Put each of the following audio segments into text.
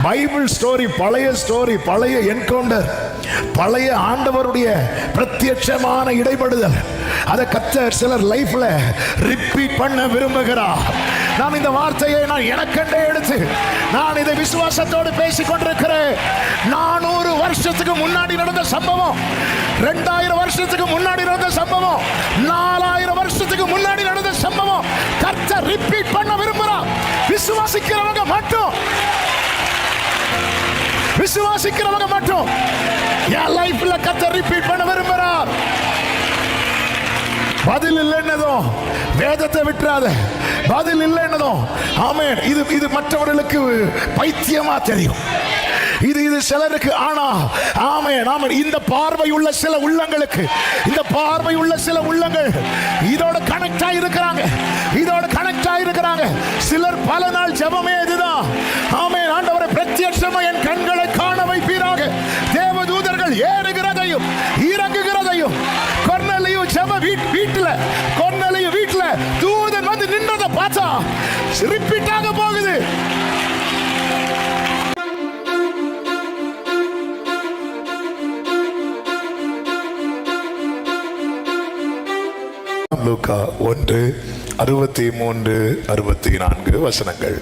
Bible story, பழைய story, பழைய encounter, பழைய ஆண்டவருடைய பிரத்யட்சமான இடைபடுதல், அதை கர்த்தர் சிலர் லைஃப்ல ரிப்பீட் பண்ண விரும்புகிறார். நான் இந்த வார்த்தையை எனக்கென்றே எடுத்து நான் இதை விசுவாசத்தோடு பேசிக் கொண்டிருக்கிறேன். 400 வருஷத்துக்கு முன்னாடி நடந்த சம்பவம், 2000 வருஷத்துக்கு முன்னாடி நடந்த சம்பவம், 4000 வருஷத்துக்கு முன்னாடி நடந்த சம்பவம் கர்த்தர் ரிப்பீட் பண்ண விரும்புகிறார். விசுவாசிக்கிறவங்க மட்டும் என் லைஃப்ல கர்த்தர் ரிப்பீட் பண்ண விரும்புகிறார். பதில் இல்லைன்னதும் வேதத்தை விட்டுறாத. பதில் இல்லைன்னதும் ஆமென். இது மற்றவர்களுக்கு பைத்தியமா தெரியும். இது சிலருக்கு. ஆனா ஆமென். இந்த பார்வை உள்ள சில உள்ளங்களுக்கு, இந்த பார்வை உள்ள சில உள்ளங்கள் இதோட கனெக்ட் ஆயிருக்கிறாங்க. சிலர் பல நாள் ஜெபமே இதுதான். ஆமென். ஆண்டவரே பிரத்யட்சமா என் கண்களை காண வைப்பீராக. தேவதூதர்கள் ஏறுகிறதையும் இறங்குகிறதையும், கொர்நேலியு ஜெப வீட்டுல தூதன் வந்து நின்றதை பார்த்தா ரிப்பீட் ஆக போகுது. லூக்கா 1:63-64 வசனங்கள்.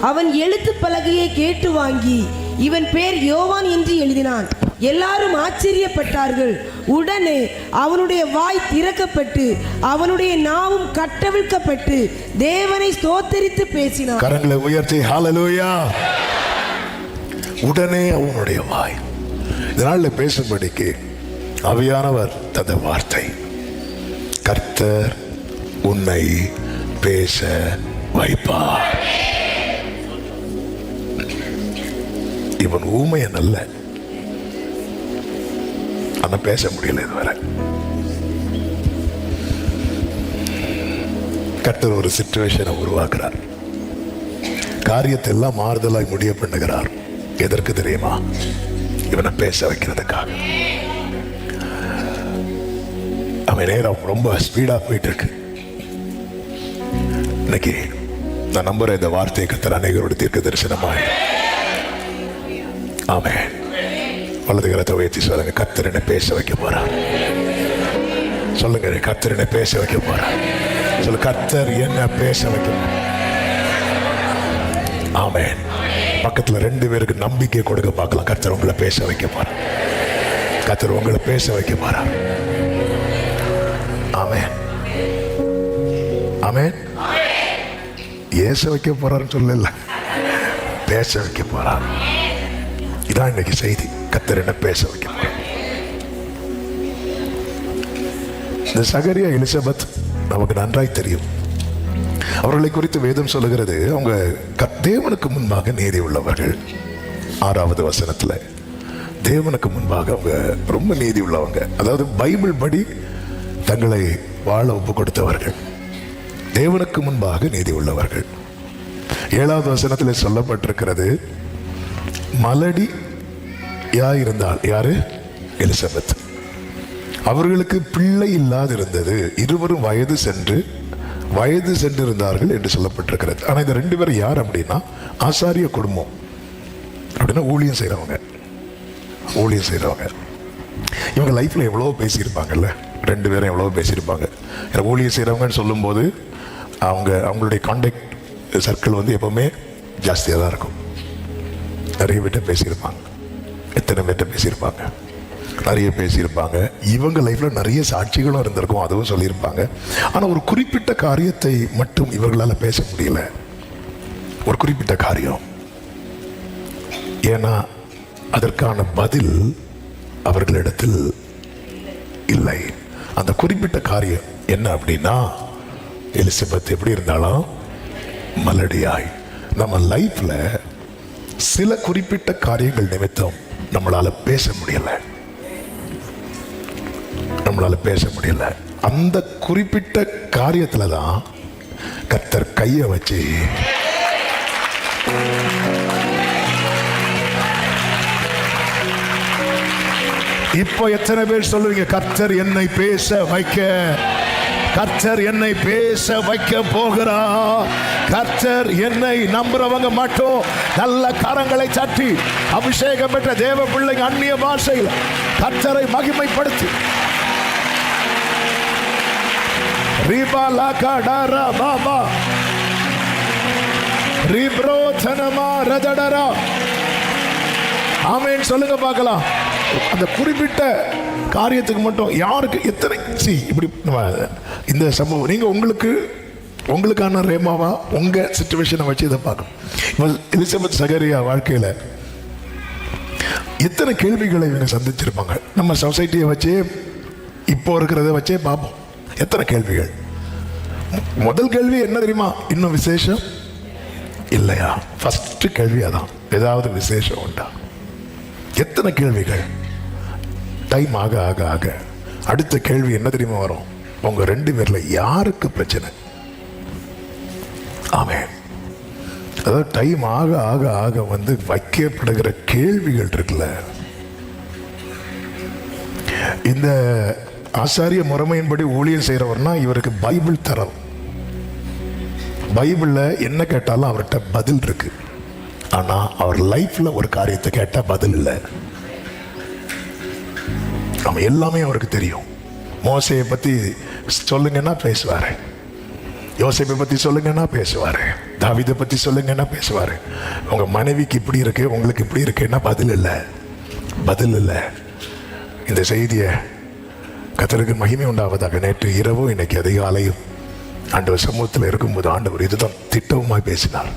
அவன் எழுத்து பலகையை கேட்டு வாங்கி இவன் பேர் யோவான் என்று எழுதினான். எல்லாரும் ஆச்சரியப்பட்டார்கள். உடனே அவனுடைய வாய் திறக்கப்பட்டு அவனுடைய நாவும் கட்டவிழ்க்கப்பட்டு தேவனை ஸ்தோத்தரித்து பேசினான். கரங்களை உயர்த்தி ஹல்லேலூயா. உடனே அவனுடைய வாய். இதனால பேசும்படிக்கு ஆவியானவர் தந்த வார்த்தை, கர்த்தர் உன்னை பேச வைப்பார். இவன் ஊமையன் அல்ல, ஆனா பேச முடியல இதுவரை. கர்த்தர் ஒரு சிச்சுவேஷனை உருவாக்குறார். காரியத்தை எல்லாம் மாறுதலாய் முடிய பண்ணுகிறார். எதற்கு தெரியுமா? இவனை பேச வைக்கிறதுக்காக. அவன் நேரம் ரொம்ப ஸ்பீடா போயிட்டு இருக்கு. இன்னைக்கு நான் நம்புறேன், இந்த வார்த்தையை கர்த்தர் அநேகரோட தீர்க்க தரிசனமாய். ஆமென். வலது கரத்தை உயர்த்தி சொல்லுங்க, கர்த்தர் என்னை பேச வைக்க போறார். சொல்லுங்க, கர்த்தர் என்னை பேச வைக்க போறார். சொல்லு, கர்த்தர் என்ன பேச வைக்க போறார். ஆமென். பக்கத்துல 2 பேருக்கு நம்பிக்கை கொடுக்க பார்க்கலாம். கர்த்தர் உங்களை பேச வைக்க போறார். கர்த்தர் உங்களை பேச வைக்க போறார். ஆமென். ஆமென். ஏச வைக்க போறாருன்னு சொல்லல, பேச வைக்க போறார். இதான் இன்னைக்கு செய்தி. கர்த்தர் என்ன பேச வைக்க போறார். இந்த சகரியா எலிசபெத் நமக்கு நன்றாய் தெரியும். அவர்களை குறித்து வேதம் சொல்லுகிறது, அவங்க தேவனுக்கு முன்பாக நீதி உள்ளவர்கள். 6வது வசனத்துல தேவனுக்கு முன்பாக அவங்க ரொம்ப நீதி உள்ளவங்க. அதாவது பைபிள் படி தங்களை வாழ ஒப்பு கொடுத்தவர்கள், தேவனுக்கு முன்பாக நீதி உள்ளவர்கள். 7வது வசனத்தில் சொல்லப்பட்டிருக்கிறது, மலடியா இருந்தால் யாரு? எலிசபெத். அவர்களுக்கு பிள்ளை இல்லாதிருந்தது, இருவரும் வயது சென்றிருந்தார்கள் என்று சொல்லப்பட்டிருக்கிறது. ஆனா இந்த 2 பேரும் யார் அப்படின்னா ஆசாரிய குடும்பம். அப்படின்னா ஊழியம் செய்யறவங்க. இவங்க லைஃப்ல எவ்வளவோ பேசியிருப்பாங்கல்ல. 2 பேரும் எவ்வளவோ பேசியிருப்பாங்க. ஊழியம் செய்யறவங்கன்னு சொல்லும் போது அவங்களுடைய கான்டாக்ட் சர்க்கிள் வந்து எப்பவுமே ஜாஸ்தியா தான் இருக்கும். நிறைய பேர்ட்ட பேசியிருப்பாங்க. எத்தனை பேர்ட்ட பேசியிருப்பாங்க? நிறைய பேசியிருப்பாங்க. இவங்க லைஃப்ல நிறைய சாட்சிகளும் இருந்திருக்கும், அதுவும் சொல்லியிருப்பாங்க. ஆனா ஒரு குறிப்பிட்ட காரியத்தை மட்டும் இவர்களால பேச முடியல. ஒரு குறிப்பிட்ட காரியம். ஏன்னா அதற்கான பதில் அவர்களிடத்தில் இல்லை. அந்த குறிப்பிட்ட காரியம் என்ன அப்படின்னா, எலிசபெத் எப்படி இருந்தாலும் மலடியாய். நம்ம லைஃப்ல சில குறிப்பிட்ட காரியங்கள் நிமித்தம் நம்மளால பேச முடியல. அந்த குறிப்பிட்ட காரியத்துல தான் கர்த்தர் கையை வச்சு இப்போ எத்தனை பேர் சொல்லுவீங்க, கர்த்தர் என்னை பேச வைக்க கர்த்தர் என்னை பேச வைக்க போகிறார். கர்த்தர் என்னை நம்புறவங்க மட்டும் நல்ல கரங்களை தட்டி அபிஷேகம் பெற்ற தேவ பிள்ளைங்க அந்நிய பாஷையில் கர்த்தரை மகிமைப்படுத்தி ரீபா லாகா டாரா பாபா ரீப்ரோ தனமா ரதடரா. ஆமென் சொல்லுங்க பார்க்கலாம். அந்த குறிப்பிட்ட காரியத்துக்கு மட்டும் யாருக்கு எத்தனை இப்படி இந்த சம்பவம் நீங்க உங்களுக்கான ரேமாவா உங்க சிச்சுவேஷனை வச்சு இதை பார்க்கணும். எலிசபெத் சகரியா வாழ்க்கையில எத்தனை கேள்விகளை இவங்க சந்திச்சிருப்பாங்க. நம்ம சொசைட்டியை வச்சே இப்போ இருக்கிறத வச்சே பார்ப்போம். எத்தனை கேள்விகள். முதல் கேள்வி என்ன தெரியுமா? இன்னும் விசேஷம் இல்லையா? ஃபர்ஸ்ட் கேள்வி அதான். ஏதாவது விசேஷம் உண்டா? எத்தனை கேள்விகள். டைம் ஆக ஆக ஆக அடுத்த கேள்வி என்ன தெரியுமா வரும்? உங்க 2 பேர்ல யாருக்கு பிரச்சனை? ஆமென். அதாவது டைம் ஆக ஆக ஆக வைக்கப்படுகிற கேள்விகள் இருக்குல்ல. இந்த ஆசாரிய முறைமையின்படி ஊழியம் செய்யறவர்னா இவருக்கு பைபிள் தரம். பைபிள்ல என்ன கேட்டாலும் அவர்கிட்ட பதில் இருக்கு. ஆனா அவர் லைஃப்ல ஒரு காரியத்தை கேட்டா பதில் இல்லை. நம்ம எல்லாமே அவருக்கு தெரியும். மோசையை பத்தி சொல்லுங்கன்னா பேசுவாரு, யோசேப்பை பத்தி சொல்லுங்கன்னா பேசுவாரு, தாவீதை பத்தி சொல்லுங்கன்னா பேசுவாரு. உங்க மனைவிக்கு இப்படி இருக்கு, உங்களுக்கு இப்படி இருக்குன்னா பதில் இல்லை, பதில் இல்லை. இந்த செய்தியை கர்த்தருக்கு மகிமை உண்டாவதாக. நேற்று இரவும் இன்னைக்கு அதிகாலையும் ஆண்டவர் சமூகத்தில் இருக்கும்போது ஆண்டவர் இதுதான் திட்டவுமாய் பேசினார்.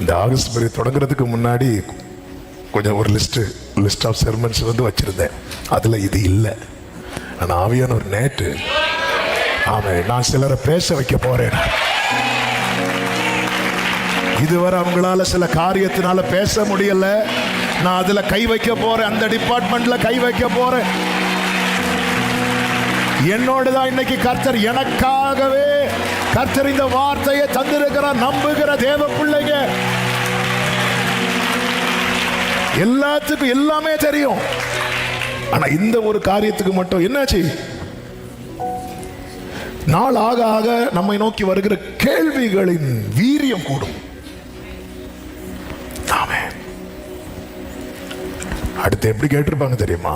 இந்த ஆகஸ்ட் பீரியட் தொடங்குறதுக்கு முன்னாடி கொஞ்சம் ஒரு லிஸ்ட் ஆஃப் செர்மன்ஸ் வச்சிருந்தேன். அதில் இது இல்லை. ஆனால் ஆவியானவர் நேற்று நான் சிலரை பேச வைக்க போறேன். இதுவரை அவங்களால சில காரியத்தினால பேச முடியல. நான் அதுல கை வைக்க போறேன். அந்த டிபார்ட்மெண்ட்ல கை வைக்க போறேன். என்னோடுதான் இன்னைக்கு கர்த்தர் எனக்காகவே கர்த்தர் இந்த வார்த்தையை தந்திருக்கிறார். நம்புகிற தேவ பிள்ளைங்க எல்லாத்துக்கும் எல்லாமே தெரியும். ஆனா இந்த ஒரு காரியத்துக்கு மட்டும் என்னாச்சு? நாள் ஆக ஆக நம்மை நோக்கி வருகிற கேள்விகளின் வீரியம் கூடும். அடுத்து எப்படி கேட்டிருப்பாங்க தெரியுமா?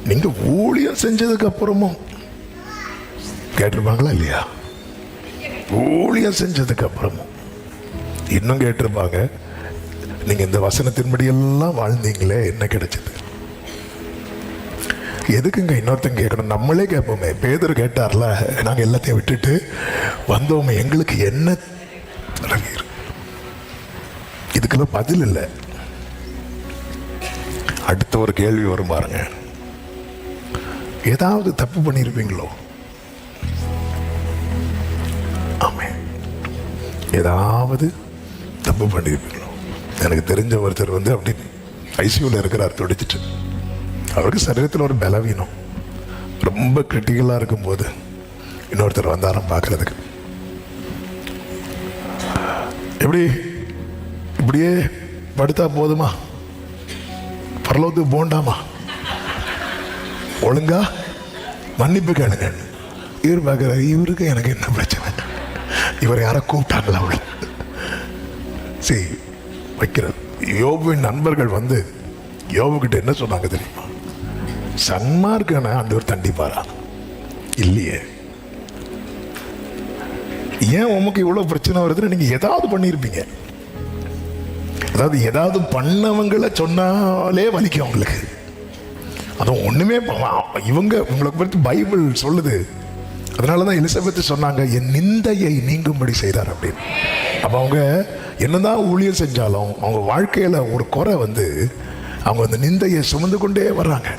நீங்க ஊழியம் செஞ்சதுக்கு அப்புறமும் கேட்டிருப்பாங்களா இல்லையா? ஊழியம் செஞ்சதுக்கு அப்புறமும் இன்னும் கேட்டிருப்பாங்க, நீங்க இந்த வசனத்தின்படி எல்லாம் வாழ்ந்தீங்களே, என்ன கிடைச்சது? எதுக்குங்க இன்னொருத்தங்க கேட்கணும்? நம்மளே கேட்போமே. பேதர் கேட்டார்ல, நாங்க எல்லாத்தையும் விட்டுட்டு வந்தோமே, எங்களுக்கு என்ன? இதுக்கெல்லாம் பதில் இல்லை. அடுத்த ஒரு கேள்வி வரும் பாருங்க. ஏதாவது தப்பு பண்ணியிருப்பீங்களோ? ஆமே, ஏதாவது தப்பு பண்ணியிருப்பீங்களோ? எனக்கு தெரிஞ்ச ஒருத்தர் அப்படி ஐசியூல இருக்கிறார், துடிச்சிட்டு. அவருக்கு சரீரத்தில் ஒரு பலவீனம், ரொம்ப கிரிட்டிக்கலா இருக்கும்போது இன்னொருத்தர் வந்தாராம் பார்க்கறதுக்கு. எப்படி இப்படியே படுத்தா போதுமா? பரலோகத்துக்கு போண்டாமா? ஒழுங்கா மன்னிப்பு கேளுங்க. இவர் பார்க்குற, இவருக்கு எனக்கு என்ன பிரச்சனை? இவர் யாரை கூப்பிட்டாங்களா? அவளை சரி வைக்கிறது. யோபுவின் நண்பர்கள் யோபுகிட்ட என்ன சொன்னாங்க தெரியுமா? சன்மார்க்கான ஆண்டவர் தண்டிப்பாரா? இல்லையே. ஏன் உமக்கு இவ்வளவு பிரச்சனை வருதுன்னு நீங்க ஏதாவது பண்ணியிருப்பீங்க. அதாவது ஏதாவது பண்ணவங்களை சொன்னாலே வலிக்கும் அவங்களுக்கு. அதுவும் ஒண்ணுமே இவங்க உங்களுக்கு பற்றி பைபிள் சொல்லுது. அதனாலதான் எலிசபெத் சொன்னாங்க, என் நிந்தையை நீங்கும்படி செய்தார் அப்படின்னு. அப்ப அவங்க என்னதான் ஊழியம் செஞ்சாலும் அவங்க வாழ்க்கையில ஒரு குறை அவங்க அந்த நிந்தையை சுமந்து கொண்டே வர்றாங்க.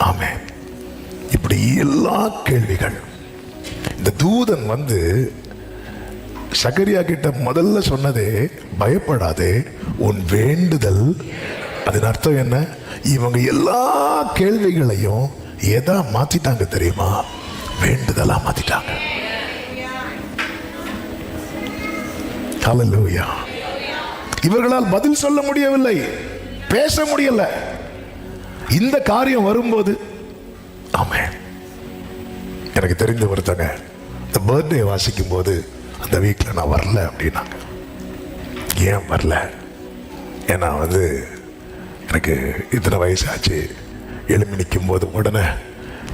ஆமே. இப்படி எல்லா கேள்விகள். இந்த தூதன் சகரியா கிட்ட முதல்ல சொன்னதே, பயப்படாதே, உன் வேண்டுதல். அதன் அர்த்தம் என்ன? இவங்க எல்லா கேள்விகளையும் எதா மாத்திட்டாங்க தெரியுமா? வேண்டுதலா மாத்திட்டாங்க. ஹல்லேலூயா. இவர்களால் பதில் சொல்ல முடியவில்லை, பேச முடியல. இந்த காரியம் வரும்போது ஆமென், எனக்கு தெரிஞ்ச ஒருத்தங்க இந்த பர்த்டே வாசிக்கும் போது அந்த வீட்டில் நான் வரல அப்படின்னாங்க. ஏன் வரல? ஏன்னா எனக்கு இத்தனை வயசாச்சு. எழுப்பி நிற்கும் போது உடனே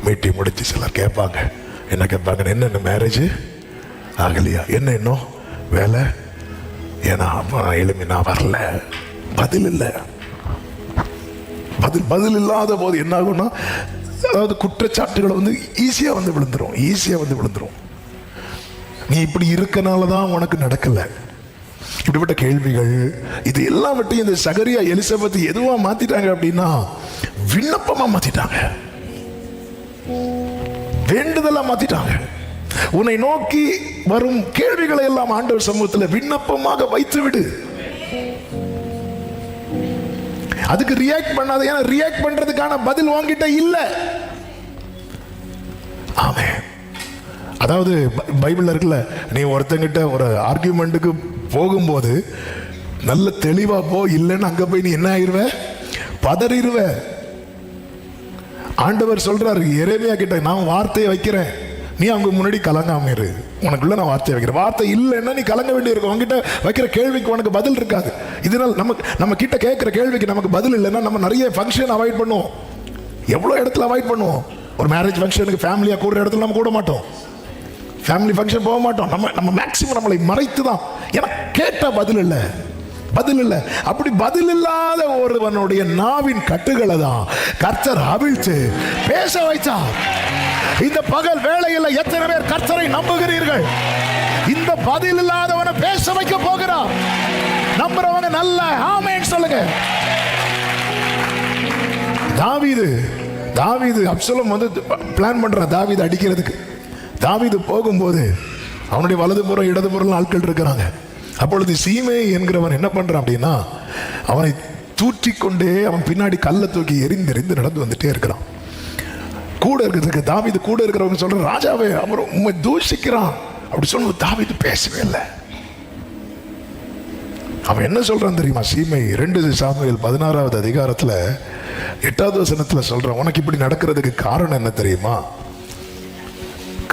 மீட்டிங் முடிச்சு சிலர் கேட்பாங்க. என்ன கேட்பாங்க? என்ன மேரேஜ் ஆகலையா? என்ன இன்னும் வேலை? ஏன்னா அப்போ நான் எழுப்பி நான் வரல. பதில் இல்லை. பதில் இல்லாத போது என்ன ஆகும்னா, அதாவது குற்றச்சாட்டுகளை ஈஸியாக விழுந்துரும். நீ இப்படி இருக்கனால தான் உனக்கு நடக்கல. இப்படிப்பட்ட கேள்விகள் இது எல்லாம் விட்டு இந்த சகரியா எலிசபெத் எதுவா மாத்திட்டாங்க அப்படின்னா விண்ணப்பமா மாத்திட்டாங்க, வேண்டுதலா மாத்திட்டாங்க. உன்னை நோக்கி வரும் கேள்விகளை எல்லாம் ஆண்டவர் சமூகத்தில் விண்ணப்பமாக வைத்து விடு. அதுக்கு ரியாக்ட் பண்ணாத. ஏன்னா ரியாக்ட் பண்றதுக்கான பதில் வாங்கிட்ட இல்ல. ஆமென். அதாவது பைபிள்ல இருக்குல்ல, நீ ஒருத்தங்கிட்ட ஒரு ஆர்கியூமெண்ட்டுக்கு போகும்போது நல்ல தெளிவா போ. இல்லைன்னு அங்க போய் நீ என்ன ஆயிருவ? பதறிடுவ. ஆண்டவர் சொல்றாரு எரேமியா கிட்ட, நான் வார்த்தையை வைக்கிறேன், நீ அவங்க முன்னாடி கலங்காம இரு. உனக்குள்ள நான் வார்த்தையை வைக்கிறேன். வார்த்தை இல்லைன்னா நீ கலங்க வேண்டி இருக்கும். உங்ககிட்ட வைக்கிற கேள்விக்கு உனக்கு பதில் இருக்காது. இதனால் நம்ம கிட்ட கேட்கிற கேள்விக்கு நமக்கு பதில் இல்லைன்னா நம்ம நிறைய ஃபங்க்ஷன் அவாய்ட் பண்ணுவோம். எவ்வளோ இடத்துல அவாய்ட் பண்ணுவோம். ஒரு மேரேஜ் ஃபங்க்ஷனுக்கு ஃபேமிலியா கூடுற இடத்துல நம்ம கூட மாட்டோம். ஃபேமிலி ஃபங்க்ஷன் போக மாட்டோம். நம்ம மேக்சிமம் நம்மளை மறைத்து தான். ஏன்னா கேட்ட பதில் இல்லை. அப்படி பதில் இல்லாத ஒருவனுடைய நாவின் கட்டுகளை தான் கர்த்தர் அவிழ்த்து பேச வைத்தார். இந்த பகல் வேளையில் எத்தனை பேர் கர்த்தரை நம்புகிறீர்கள்? இந்த பதில் இல்லாதவனை பேச வைக்க போகிறார். நம்புறவங்க நல்ல ஆமென் சொல்லுங்க. தாவீது அப்சலோம் பிளான் பண்ற தாவீது அடிக்கிறதுக்கு. தாவீது போகும்போது அவனுடைய வலதுபுறம் இடதுபுறம் ஆட்கள் இருக்கிறாங்க. அப்பொழுது சீமே என்கிறவன் என்ன பண்றான் அப்படின்னா, அவனை தூற்றிக்கொண்டே அவன் பின்னாடி கல்லை தூக்கி எரிந்து நடந்து வந்துட்டே இருக்கிறான். கூட இருக்கிறதுக்கு தாவீது கூட இருக்கிறவங்க சொல்ற, ராஜாவே அவர் உண்மை தூஷிக்கிறான் அப்படி சொல்ல. தாவீது பேசவே இல்லை. அவன் என்ன சொல்றான் தெரியுமா? சீமை 2 சாமுவேல் 16வது அதிகாரத்துல 8வது வசனத்துல சொல்றான், உனக்கு இப்படி நடக்கிறதுக்கு காரணம் என்ன தெரியுமா?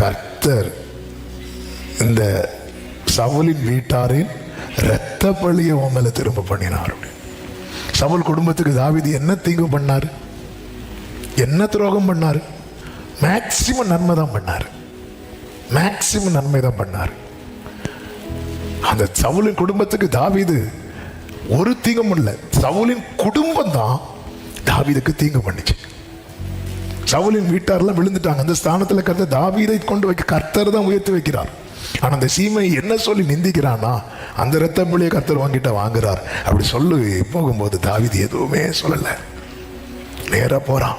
கர்த்தர் இந்த சவுலின் வீட்டாரின் இரத்த பழியை உன் மேல திரும்ப பண்ணினார். சவுல் குடும்பத்துக்கு தாவீது என்ன தீங்கு பண்ணாரு? என்ன துரோகம் பண்ணாரு? மேக்சிமம் நன்மை தான் பண்ணாரு. அந்த சவுலின் குடும்பத்துக்கு தாவீது ஒரு தீங்கும் இல்லை. சவுலின் குடும்பம் தான் தாவீதுக்கு தீங்கு பண்ணிச்சு. சவுலின் வீட்டாரெல்லாம் விழுந்துட்டாங்க. அந்த ஸ்தானத்தில் கர்த்தர் தாவீதை கொண்டு வைக்க கர்த்தர் தான் உயர்த்தி வைக்கிறார். ஆனா அந்த சீமை என்ன சொல்லி நிந்திக்கிறான்னா, அந்த இரத்த பழியை கர்த்தர் வாங்குறார் அப்படி சொல்லி போகும்போது தாவீது எதுவுமே சொல்லல, நேரா போறான்.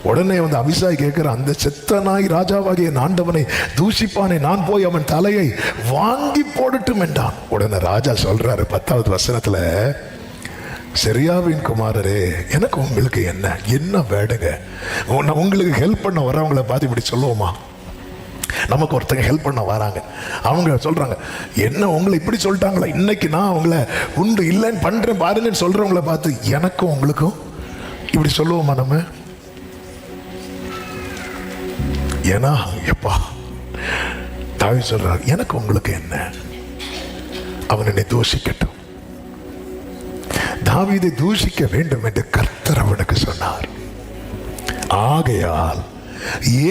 உடனே அபிசாய் கேட்கிற, அந்த செத்த நாய் ராஜாவாகிய ஆண்டவனை தூஷிப்பானே, நான் போய் அவன் தலையை வாங்கி போடட்டும் என்றான். உடனே ராஜா சொல்றாரு 10வது வசனத்துல, செரியாவின் குமாரரே, எனக்கு உங்களுக்கு என்ன வேடுங்க? உங்களுக்கு ஹெல்ப் பண்ண வரவங்களை பார்த்து இப்படி சொல்லுவோமா? நமக்கு ஒருத்தங்க ஹெல்ப் பண்ண வராங்க, அவங்க சொல்றாங்க, என்ன உங்களை இப்படி சொல்லிட்டாங்களா, இன்னைக்கு நான் அவங்கள உண்டு இல்லைன்னு பண்றேன் பாருங்கன்னு சொல்றவங்கள பார்த்து எனக்கும் உங்களுக்கும் இப்படி சொல்லுவோமா நம்ம? ஏன்னா எப்பா தாவீது சொல்றார், எனக்கு உங்களுக்கு என்ன, அவன் என்னை தூஷிக்கட்டும். தாவீதை தூஷிக்க வேண்டும் என்று கர்த்தர் அவனுக்கு சொன்னார். ஆகையால்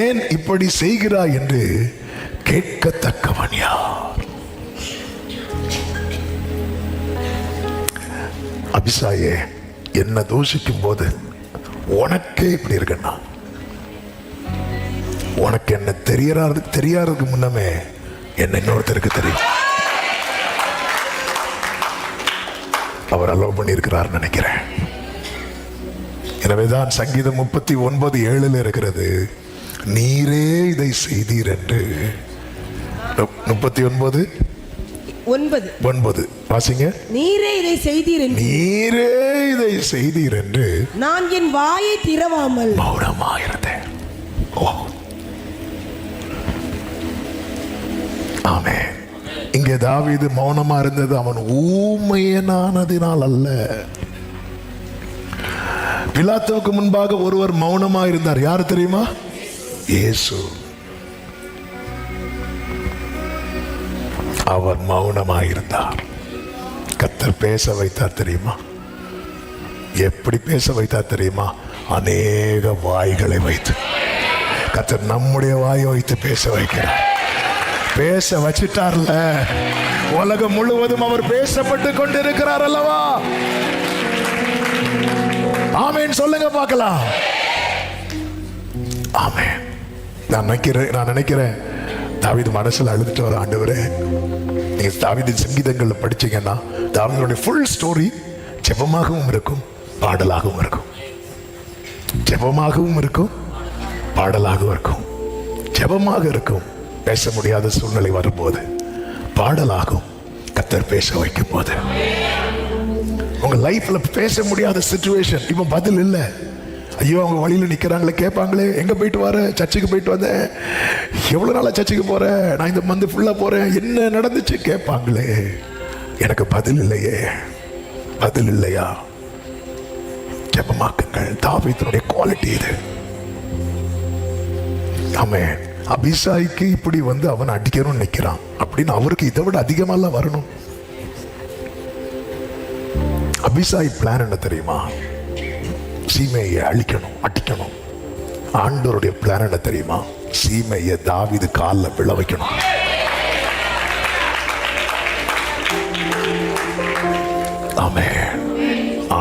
ஏன் இப்படி செய்கிறாய் என்று கேட்கத்தக்கவன் யார்? அபிசாயே, என்ன தூஷிக்கும் போது உனக்கே இப்படி இருக்குன்னா, உனக்கு என்ன தெரியாததுக்கு முன்னமே என்ன இன்னொருத்தருக்கு தெரியும். அவர் அலோவ் பண்ணியிருக்கிறார் நினைக்கிறேன். எனவேதான் சங்கீதம் 39:7 இருக்கிறது, நீரே இதை செய்தீர் என்று. 39:9 வாசிங்க. நீரே இதை செய்தீர் என்று நான் என் வாயை திறவாமல் மௌனமாயிருந்தேன். ஆமென். இங்கே தாவீது மௌனமா இருந்தது அவன் ஊமையனானதினால் அல்ல. பிலாத்துவுக்கு முன்பாக ஒருவர் மௌனமா இருந்தார். யாரு தெரியுமா? இயேசு. அவர் மௌனமாயிருந்தார். கர்த்தர் பேச வைத்தார் தெரியுமா? எப்படி பேச வைத்தார் தெரியுமா? அநேக வாய்களை வைத்து. கர்த்தர் நம்முடைய வாயை வைத்து பேச வைக்கிறார். பேச வச்சிட்டார்ல, உலகம் முழுவதும் அவர் பேசப்பட்டு கொண்டிருக்கிறார் அல்லவா? ஆமென் சொல்லுங்க பார்க்கலாம். ஆமென். நான் நினைக்கிறேன் தாவீது மனசுல அழுதுட்டு வர, ஆண்டவரே நீங்க தாவீதின் சங்கீதங்கள்ல படிச்சீங்கன்னா தாவீதுடைய ஃபுல் ஸ்டோரி ஜெபமாகவும் இருக்கும், பாடலாகவும் இருக்கும். ஜெபமாகவும் இருக்கும், பாடலாகவும் இருக்கும். ஜெபமாக இருக்கும் பேச முடியாத சூழ்நிலை வரும்போது, பாடலாகும் கர்த்தர் பேச வைக்கும் போது. உங்க லைஃப்ல பேச முடியாத சிச்சுவேஷன், இப்ப பதில் இல்லை. ஐயோ அவங்க வழியில நிக்கிறாங்களே, கேட்பாங்களே எங்க போயிட்டு வர, சர்ச்சுக்கு போயிட்டு வந்தேன், எவ்வளவு நாளா சர்ச்சுக்கு போறேன், நான் இந்த மந்த் ஃபுல்லா போறேன், என்ன நடந்துச்சு கேட்பாங்களே, எனக்கு பதில் இல்லையே. பதில் இல்லையா? ஜெபமாக்குங்கள். தாவீதுடைய குவாலிட்டி இது. ஆமென். அபிஷாய்க்கு இப்படி வந்து அவன் அடிக்கணும்னு நினைக்கிறான் அப்படின்னு அவருக்கு இதை விட அதிகமெல்லாம் வரணும். அபிஷாய் பிளான் என்ன தெரியுமா? சீமையை அழிக்கணும், அடிக்கணும். ஆண்டவருடைய பிளான் என்ன தெரியுமா? சீமையை தாவீது காலில் விழ வைக்கணும். ஆமென்.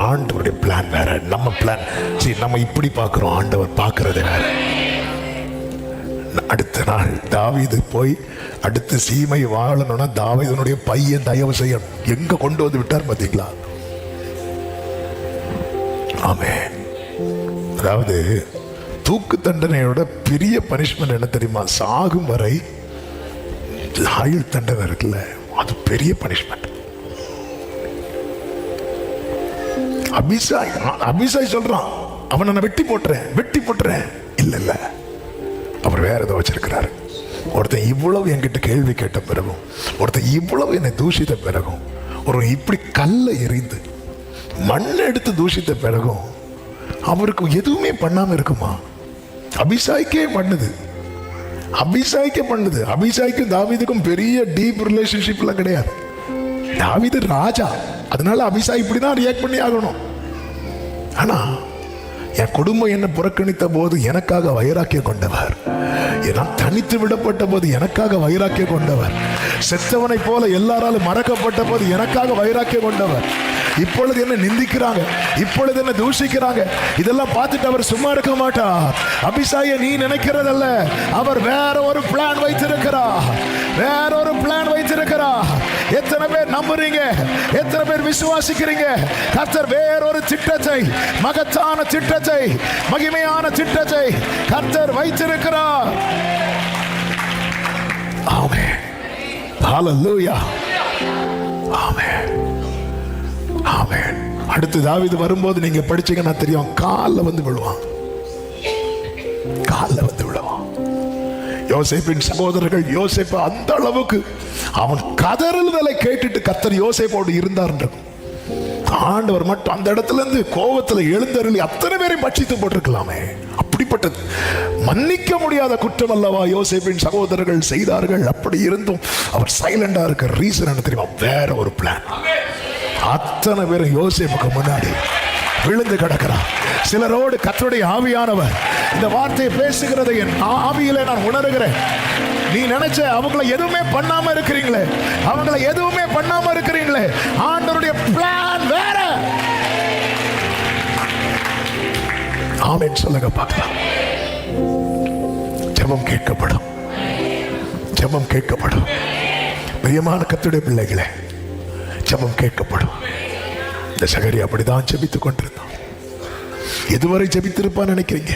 ஆண்டவருடைய பிளான் வேற, நம்ம பிளான். சரி, நம்ம இப்படி பார்க்கிறோம், ஆண்டவர் பார்க்கிறது வேற. அடுத்த நாள் தாவீது போய் அடுத்து சீமை வாழணும்னா தாவீதுனுடைய பையன் தயவு செய்யணும். எங்க கொண்டு வந்து விட்டார் பாத்தீங்களா? ஆமென். அதாவது தூக்கு தண்டனையோட பெரிய பனிஷ்மெண்ட் என்ன தெரியுமா? சாகும் வரை ஆயுள் தண்டனை இருக்குல்ல, அது பெரிய பனிஷ்மெண்ட். அபிஷாய் சொல்றான், அவனை நான் வெட்டி போட்டுறேன். இல்ல இல்ல, அவர் வேற ஏதோ வச்சிருக்கிறாரு. ஒருத்தன் இவ்வளவு என்கிட்ட கேள்வி கேட்ட பிறகும், ஒருத்தன் இவ்வளவு என்னை தூஷித்த பிறகும், ஒரு இப்படி கல்லை எறிந்து மண்ணை எடுத்து தூஷித்த பிறகும் அவருக்கு எதுவுமே பண்ணாம இருக்குமா? அபிஷாய்க்கே பண்ணுது. அபிஷாய்க்கும் தாவீதுக்கும் பெரிய டீப் ரிலேஷன்ஷிப் எல்லாம் கிடையாது. தாவீது ராஜா, அதனால அபிஷாய் இப்படிதான் ரியாக்ட் பண்ணி ஆகணும். ஆனா என் குடும்பம் என்ன புறக்கணித்த போது எனக்காக வைராக்கியம் கொண்டவர், நான் தனித்து விடப்பட்ட போது எனக்காக வைராக்கியம் கொண்டவர், செத்தவனை போல எல்லாராலும் மறக்கப்பட்ட போது எனக்காக வைராக்கியம் கொண்டவர், இப்பொழுது என்ன நிந்திக்கிறாங்க, இப்பொழுது என்ன தூஷிக்கிறாங்க, இதெல்லாம் பார்த்துட்டு அவர் சும்மா இருக்க மாட்டார். அபிஷாயை நீ நினைக்கிறதல்ல, அவர் வேற ஒரு பிளான் வைத்திருக்கிறார். எத்தனை பேர் நம்புறீங்க? எத்தனை பேர் விசுவாசிக்கிறீங்க? கர்த்தர் வேறொரு திட்டத்தை, மகத்தான திட்டத்தை, மகிமையான திட்டத்தை கர்த்தர் வைத்திருக்கிறார். ஆமென். ஹல்லேலூயா. ஆமென். ஆமென். அடுத்து தாவீது வரும்போது நீங்க படிச்சீங்கன்னா தெரியும், கால்ல வந்து விழுவான். யோசேப்பின் சகோதரர்கள் யோசேப்பு அந்த அளவுக்கு அவன் கதறுதலை கேட்டுட்டு கர்த்தர் யோசேப்போடு இருந்தார். ஆண்டவர் மட்டும் அந்த இடத்துல இருந்து கோபத்துல எழுந்தருளி அத்தனை பேரையும் பட்சித்து போட்டிருக்கலாமே. அப்படிப்பட்டது மன்னிக்க முடியாத குற்றம் அல்லவா யோசேப்பின் சகோதரர்கள் செய்தார்கள். அப்படி இருந்தும் அவர் சைலண்டா இருக்க ரீசன் என்ன தெரியுமா? வேற ஒரு பிளான். அத்தனை பேரும் யோசேப்புக்கு முன்னாடி விழுந்து கிடக்கிறார். சிலரோடு கர்த்தருடைய ஆவியானவர் இந்த வார்த்தையை பேசுகிறதை என் ஆவியிலே நான் உணர்கிறேன். நீ நினைச்ச அவங்களை எதுவுமே பண்ணாம இருக்கிறீங்களே, ஆண்டவருடைய பிளான் வேற. ஆமென் சொல்லுங்க பார்க்கலாம். ஜெபம் கேட்கப்படும். பிரியமான கர்த்தருடைய பிள்ளைகளே, ஜெபம் கேட்கப்படும். இந்த சகரியா அப்படிதான் ஜெபித்துக் கொண்டிருந்தான். எதுவரை ஜெபித்திருப்பான்னு நினைக்கிறீங்க?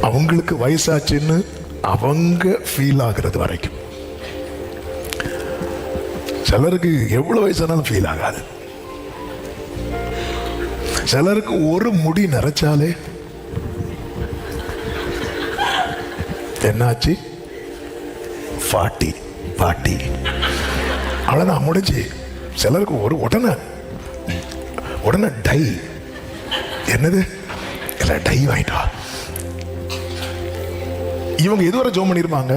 அவங்களுக்கு வயசாச்சுன்னு அவங்க ஃபீல் ஆகிறது வரைக்கும். சிலருக்கு எவ்வளவு வயசானாலும் ஃபீல் ஆகாது. சிலருக்கு ஒரு முடி நரைச்சாலே என்னாச்சு, பாட்டி அவ்வளவுதான் முடிஞ்சு. சிலருக்கு ஒரு உடனே டை, என்னது இல்ல டை வாங்கிட்டா. இவங்க எதுவரை ஜோம் பண்ணிருப்பாங்க?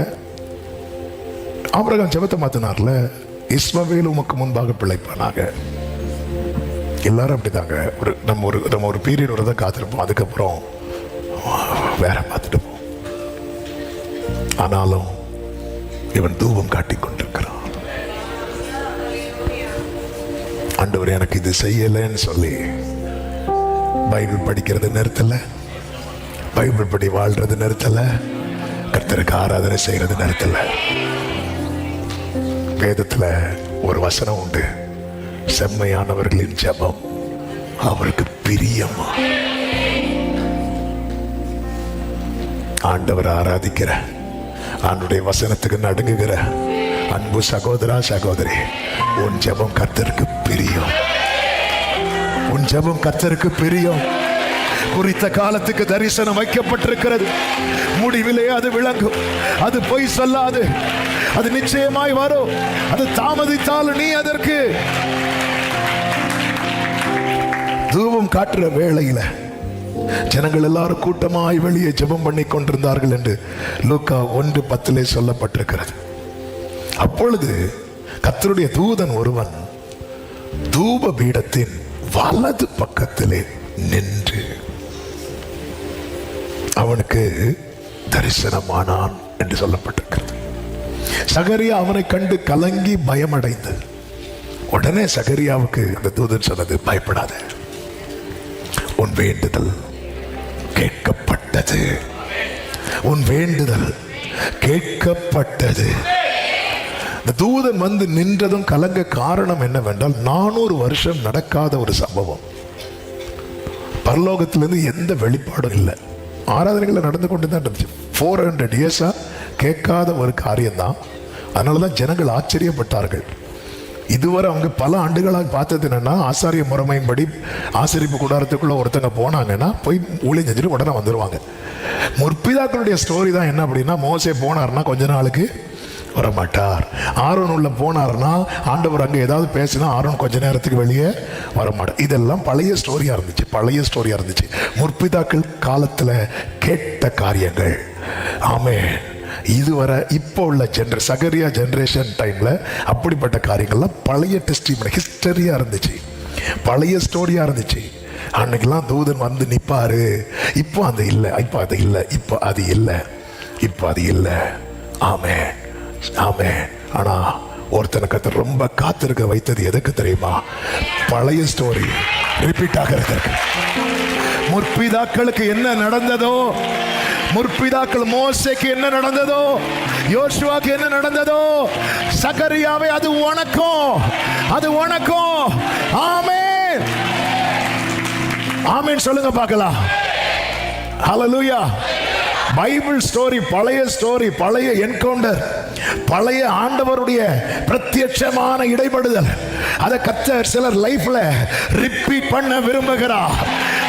ஆபிரகாம் ஜெபத்தை மாத்தினார்ல, இஸ்மவேல் உமக்கு முன்பாக பிழைப்பானாக. எல்லாரும் அப்படிதாங்க. நம்ம ஒரு பீரியட் வரதான் காத்திருப்போம், அதுக்கப்புறம் வேற பார்த்துட்டு போவோம். ஆனாலும் இவன் தூபம் காட்டி கொண்டிருக்கிறான். ஆண்டவர் எனக்கு இது செய்யலைன்னு சொல்லி பைபிள் படிக்கிறது நிறுத்தல, பைபிள் படி வாழ்றது நிறுத்தல, கர்த்தருக்கு ஆராதனை செய்யறது நிறுத்தல. வேதத்துல ஒரு வசனம் உண்டு, செம்மையானவர்களின் ஜெபம் அவருக்கு பிரியமா. ஆண்டவர் ஆராதிக்கிற, ஆண்டுடைய வசனத்துக்கு நடுங்குகிற அன்பு சகோதரா சகோதரி, உன் ஜெபம் கர்த்தருக்கு பிரியம். உன் ஜெபம் கர்த்தருக்கு பிரியம். குறித்த காலத்துக்கு தரிசனம் வைக்கப்பட்டிருக்கிறது. முடிவிலே அது விளங்கும். அது பொய் சொல்லாது, அது நிச்சயமாய் வரும். அது தாமதித்தாலும் நீ அதற்கு தூபம் காட்டுற வேளையில ஜனங்கள் எல்லாரும் கூட்டமாய் வெளியே ஜெபம் பண்ணி கொண்டிருந்தார்கள் என்று லூக்கா 1:10 சொல்லப்பட்டிருக்கிறது. அப்பொழுது கர்த்தருடைய தூதன் ஒருவன் தூப பீடத்தின் வலது பக்கத்திலே நின்று அவனுக்கு தரிசனமானான் என்று சொல்லப்பட்டிருக்கிறது. சகரியா அவனை கண்டு கலங்கி பயமடைந்து, உடனே சகரியாவுக்கு அந்த தூதன் சொன்னது, பயப்படாத, உன் வேண்டுதல் கேட்கப்பட்டது. உன் வேண்டுதல் கேட்கப்பட்டது. இந்த தூதன் வந்து நின்றதும் கலங்க காரணம் என்னவென்றால், 400 வருஷம் நடக்காத ஒரு சம்பவம். பரலோகத்திலிருந்து எந்த வெளிப்பாடும் இல்லை. ஆராதனைகள் நடந்து கொண்டு தான் இருந்துச்சு. 400 இயர்ஸா கேட்காத ஒரு காரியம்தான். அதனாலதான் ஜனங்கள் ஆச்சரியப்பட்டார்கள். இதுவரை அவங்க பல ஆண்டுகளாக பார்த்தது என்னன்னா, ஆசாரிய முறைமையின்படி ஆசரிப்பு கூடாரத்துக்குள்ள ஒருத்தங்க போனாங்கன்னா போய் ஊழியம் செஞ்சுட்டு உடனே வந்துடுவாங்க. முற்பிதாக்களுடைய ஸ்டோரி தான் என்ன அப்படின்னா, மோசே போனார்னா கொஞ்ச நாளுக்கு வரமாட்டார். ஆரோன் உள்ள போனார்னா ஆண்டவர் அங்கே ஏதாவது பேசினா ஆரோன் கொஞ்ச நேரத்துக்கு வெளியே வரமாட்டார். இதெல்லாம் பழைய ஸ்டோரியா இருந்துச்சு. முற்பிதாக்கள் காலத்துல கேட்ட காரியங்கள். ஆமே, இதுவரை இப்போ உள்ள சகரியா ஜெனரேஷன் டைம்ல அப்படிப்பட்ட காரியங்கள்லாம் பழைய டெஸ்டிமனி ஹிஸ்டரியா இருந்துச்சு, பழைய ஸ்டோரியா இருந்துச்சு. அன்னைக்கெல்லாம் தூதன் வந்து நிப்பாரு. இப்போ அது இல்லை, இப்போ அது இல்லை, இப்போ அது இல்லை, இப்போ அது இல்லை. ஆமே ஆமே. ஆனா ஒருத்தனுக்கு ரொம்ப காத்திருக்க வைத்தது எதுக்கு தெரியுமா? பழைய ஸ்டோரி ரிப்பீட் ஆகிறதுக்கு. முற்பிதாக்களுக்கு என்ன நடந்ததோ, முற்பிதாக்கள் மோசேக்கு என்ன நடந்ததோ, யோசுவாக்கு என்ன நடந்ததோ, சகரியாவே அது உனக்கும், அது உனக்கும். ஆமென் ஆமென் சொல்லுங்க பார்க்கலாம். ஹல்லேலூயா. பைபிள் ஸ்டோரி, பழைய ஸ்டோரி, பழைய என்கவுண்டர், பழைய ஆண்டவருடைய பிரத்யட்சமான இடைபடுதல். அதை கர்த்தர் சிலர் லைஃப்ல ரிப்பீட் பண்ண விரும்புகிறார்.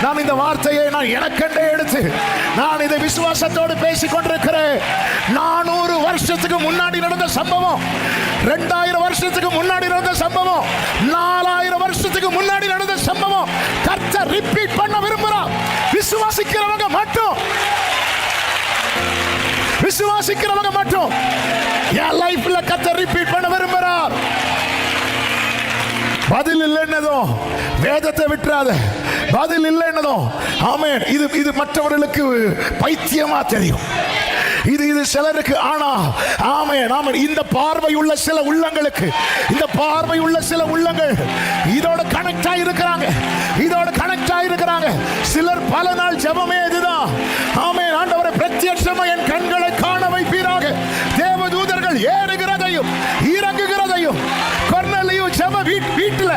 நான் இந்த வார்த்தையை நான் எனக்கென்றே எடுத்து நான் இதை விசுவாசத்தோடு பேசிக் கொண்டிருக்கிறேன். 400 வருஷத்துக்கு முன்னாடி நடந்த சம்பவம், 2000 வருஷத்துக்கு முன்னாடி நடந்த சம்பவம், 4000 வருஷத்துக்கு முன்னாடி நடந்த சம்பவம் கர்த்தர் ரிப்பீட் பண்ண விரும்புகிறார். விசுவாசிக்கிறவங்க மட்டும், விசுவாசிக்கிறவங்க மட்டும் என் லைஃப்ல கர்த்தர் ரிப்பீட் பண்ண விரும்புகிறார். பதில் இல்லைன்னதும் வேதத்தை விட்டுறாத. பதில் இல்லைன்னதும் ஆமென். இது மற்றவர்களுக்கு பைத்தியமா தெரியும். இது சிலருக்கு. ஆனா ஆமென் ஆமென், இந்த பார்வை உள்ள சில உள்ளங்களுக்கு, இந்த பார்வை உள்ள சில உள்ளங்கள் இதோட கனெக்ட் ஆயிருக்கிறாங்க, இதோட கனெக்ட் ஆயிருக்கிறாங்க. சிலர் பல நாள் ஜெபமே இதுதான். ஆமென். ஆண்டவரே பிரத்யட்சமா என் கண்களை காண வைப்பீராக. தேவதூதர்கள் ஏறுகிறதையும் இறங்குகிறதையும், கொர்நேலியு ஜெப வீட்டுல,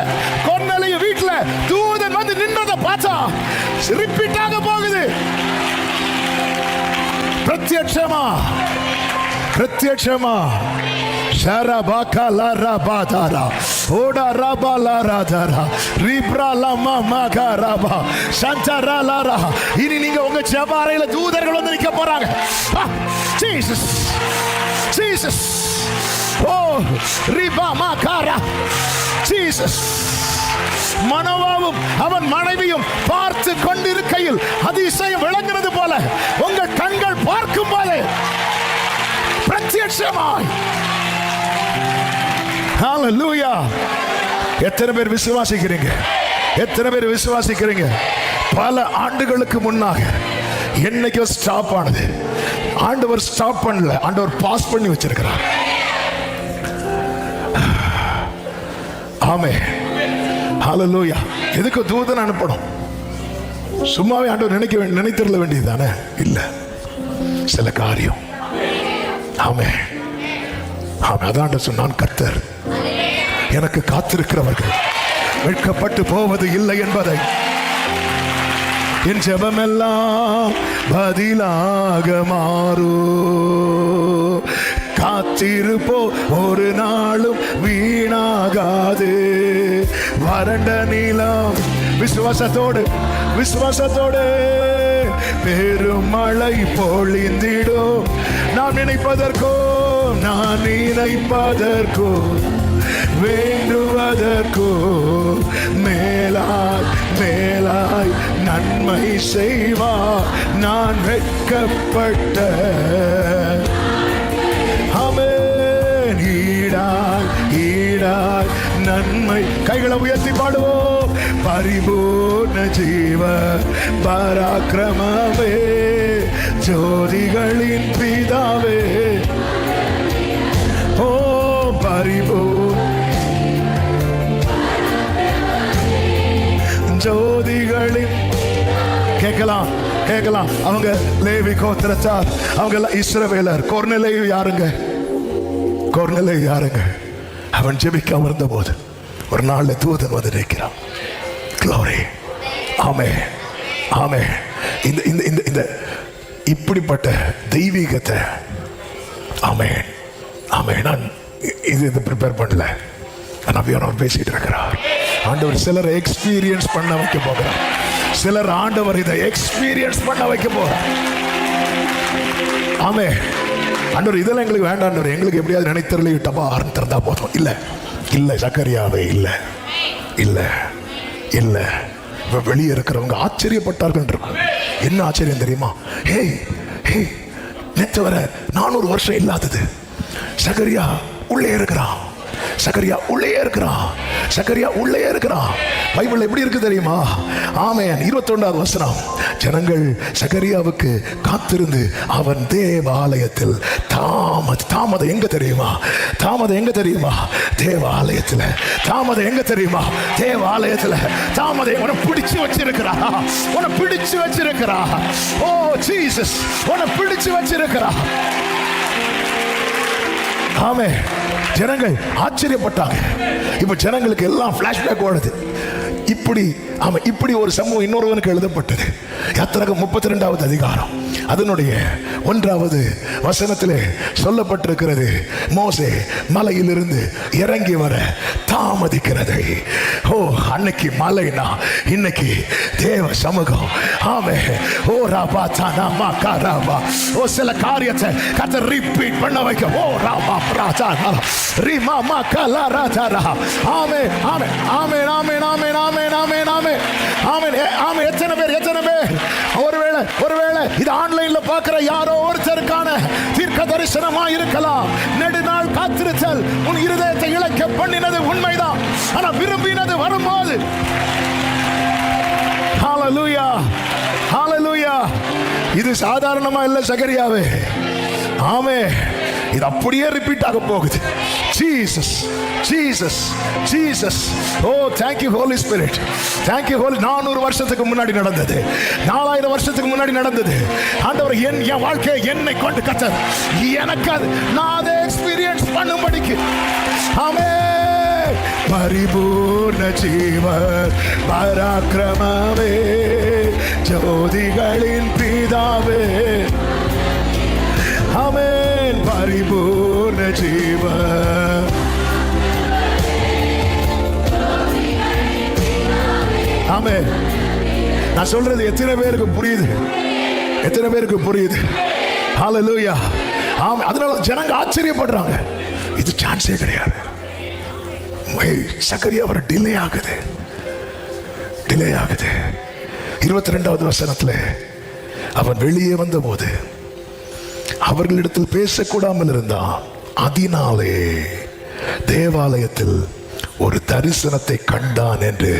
கொர்நேலியு வீட்டுல தூதன் வந்து நின்றதை பார்த்தா ரிப்பீட் ஆக போகுது. பிரத்யட்சமா, பிரத்யட்சமா. ஷரபாகா லரபாதாரா ஓடா ரபா லராதாரா ரிப்ரா லமா மகாராபா சந்தரா லரா. இனி நீங்க உங்க ஜெப அறையில தூதர்கள் வந்து நிக்க போறாங்க. Jesus Jesus. ஓ ரிபா மகாரா. ஜீசஸ். மனோவாவும் அவன் மனைவியும் பார்த்து கொண்டிருக்கையில் அதிசயம் விளங்குறது போல உங்கள் கண்கள் பார்க்கும் போது பிரத்யட்சமாய் ஹalleluya. எத்தனை பேர் விசுவாசிக்கிறீங்க? எத்தனை பேர் விசுவாசிக்கிறீங்க? பல ஆண்டுகளுக்கு முன்னாக என்னைக்கோ ஸ்டாப் ஆனது. ஆண்டவர் ஸ்டாப் பண்ணல, ஆண்டவர் பாஸ் பண்ணி வச்சிருக்கிறார். ஆமென், ஹalleluya. எதுக்கு தூதன் அனுப்பணும்? சும்மாவே ஆண்டவர் நினைத்திருக்க வேண்டியதுதானே? இல்ல, சில காரியம். ஆமென், ஆமென். அதான் சொன்னான் கர்த்தர் எனக்கு காத்திருக்கிறவர்கள் வெட்கப்பட்டு போவது இல்லை என்பதை. என் ஜெபமெல்லாம் பதிலாக மாறு. காத்திருப்போ ஒரு நாளும் வீணாகாது. வறண்ட நிலம் விசுவாசத்தோடு பெருமழை பொழிந்திடும். நான் நினைப்பதற்கோ வேண்டுவதற்கோ மேலாய் நன்மை செய்வார். நான் வெட்கப்பட்ட ஆமென் ஈடாய் நன்மை. கைகளை உயர்த்தி பாடுவோம். பரிபூர்ண ஜீவ பராக்கிரமமே, ஜோதிகளின் பிதாவே. ஓ ஜோதிகளின். கேட்கலாம். அவங்க லேவி கோத்திரத்தார், அவங்க இஸ்ரவேலர். கொர்நேலியு யாருங்க? அவன் ஜெபிக்க அமர்ந்த போது ஒரு நாள்ல தூதன் வந்து நிற்கிறான். Glory. ஆமென், ஆமென். இந்த இப்படிப்பட்ட தெய்வீகத்தை ஆமென், ஆமென். நான் இது ப்ரிப்பேர் பண்ணல. நான் பேசிட்டு இருக்கிறார். ஆண்டவர் சிலரை எக்ஸ்பீரியன்ஸ் பண்ண வைக்க போகிறார். சிலர் ஆண்டவர் இதை எக்ஸ்பீரியன்ஸ் பண்ண வைக்க போகிறார். ஆமென். ஆண்டவர் இதெல்லாம் எங்களுக்கு வேண்டாம். எங்களுக்கு எப்படியாவது நினைத்தரலி டப்பா ஆரம்பித்திருந்தா போதும். இல்ல சக்கரியாவே, இல்ல. வெளியே இருக்கிறவங்க ஆச்சரியப்பட்டார்கள். என்ன ஆச்சரியம் தெரியுமா? நேற்று வர 400 வருஷம் இல்லாதது சகரியா உள்ளே இருக்கிறான். பைபிள் எப்படி இருக்கு தெரியுமா? ஆமென். 21வது வசனம். ஜனங்கள் சகரியாவுக்கு காத்திருந்து அவன் தேவாலயத்தில் தாமதம் எங்க தெரியுமா? தேவாலயத்தில். உன்னை பிடிச்சு வச்சிருக்கிறா. ஓ ஜீசஸ், உன்னை பிடிச்சு வச்சிருக்கிறா. ஆமென். ஜனங்கள் ஆச்சரியப்பட்டாங்க. இப்ப ஜனங்களுக்கு எல்லாம் பிளாஷ்பேக் ஓடுது. இப்படி ஒரு சம்பவம் இன்னொருவனுக்கு எழுதப்பட்டது. யாத்திராகமம் 32வது அதிகாரம் அதனுடைய 1வது வசனத்திலே சொல்லப்பட்டிருக்கிறது. மோசே மலையிலிருந்து இறங்கி வர தாமதிக்கிறது. ஓ, அன்னைக்கு மலைனா இன்னைக்கு தேவ சமூகம். ஆமென். ஓ ராபா தானா மாகாராபா. ஓ சில காரியத்தை கர்த்தர் ரிப்பீட் பண்ண வைக்க. ஓ ராபா பிராஜானா ரிமா மாகலா ராஜாரா. ஆமென், ஆமென், ஆமென், ஆமென், ஆமென், ஆமென், ஆமென், ஆமென், ஆமென், ஆமென். எத்தனை பேர் ஒருவேளை இது ஆன்லைன்ல பார்க்கிற யாரோ ஒருத்தருக்கான தீர்க்க தரிசனமா இருக்கலாம். நெடுநாள் காத்திருத்தல் உன் இருதயத்தை இழக்க பண்ணினது உண்மைதான். ஆனா விரும்பினது வரும்போது ஹalleluya, ஹalleluya. இது சாதாரணமா இல்ல சகரியாவே. ஆமென். இது அப்படியே ரிப்பீட் ஆக போகுது. Jesus, Jesus, Jesus. Oh thank you holy spirit, thank you holy. 400 வருஷத்துக்கு முன்னாடி நடந்தது, 4000 வருஷத்துக்கு முன்னாடி நடந்தது. ஆண்டவர் என் வாழ்க்கை என்னை கொண்டு கர்த்தர் எனக்கு நான் அதை எக்ஸ்பீரியன்ஸ் பண்ணும்படிக்கு. ஆமென். பரிபூர்ண ஜீவ பராக்கிரமமே, ஜோதிகளின் பிதாவே. ஆமென். பரிபூர்ண ஜீவ. ஆமென். நான் சொல்றது எத்தனை பேருக்கு புரியுது? ஹalleluya. ஆமென். அதனால ஜனங்க ஆச்சரியப்படுறாங்க. இது சான்ஸே கிடையாது. சகரியா வர டிலே ஆகுது. 22வது வசனத்துல அவன் வெளியே வந்த போது அவர்களிடத்தில் பேசக்கூடாமல் இருந்தான். அதனாலே தேவாலயத்தில் ஒரு தரிசனத்தை கண்டான் என்று.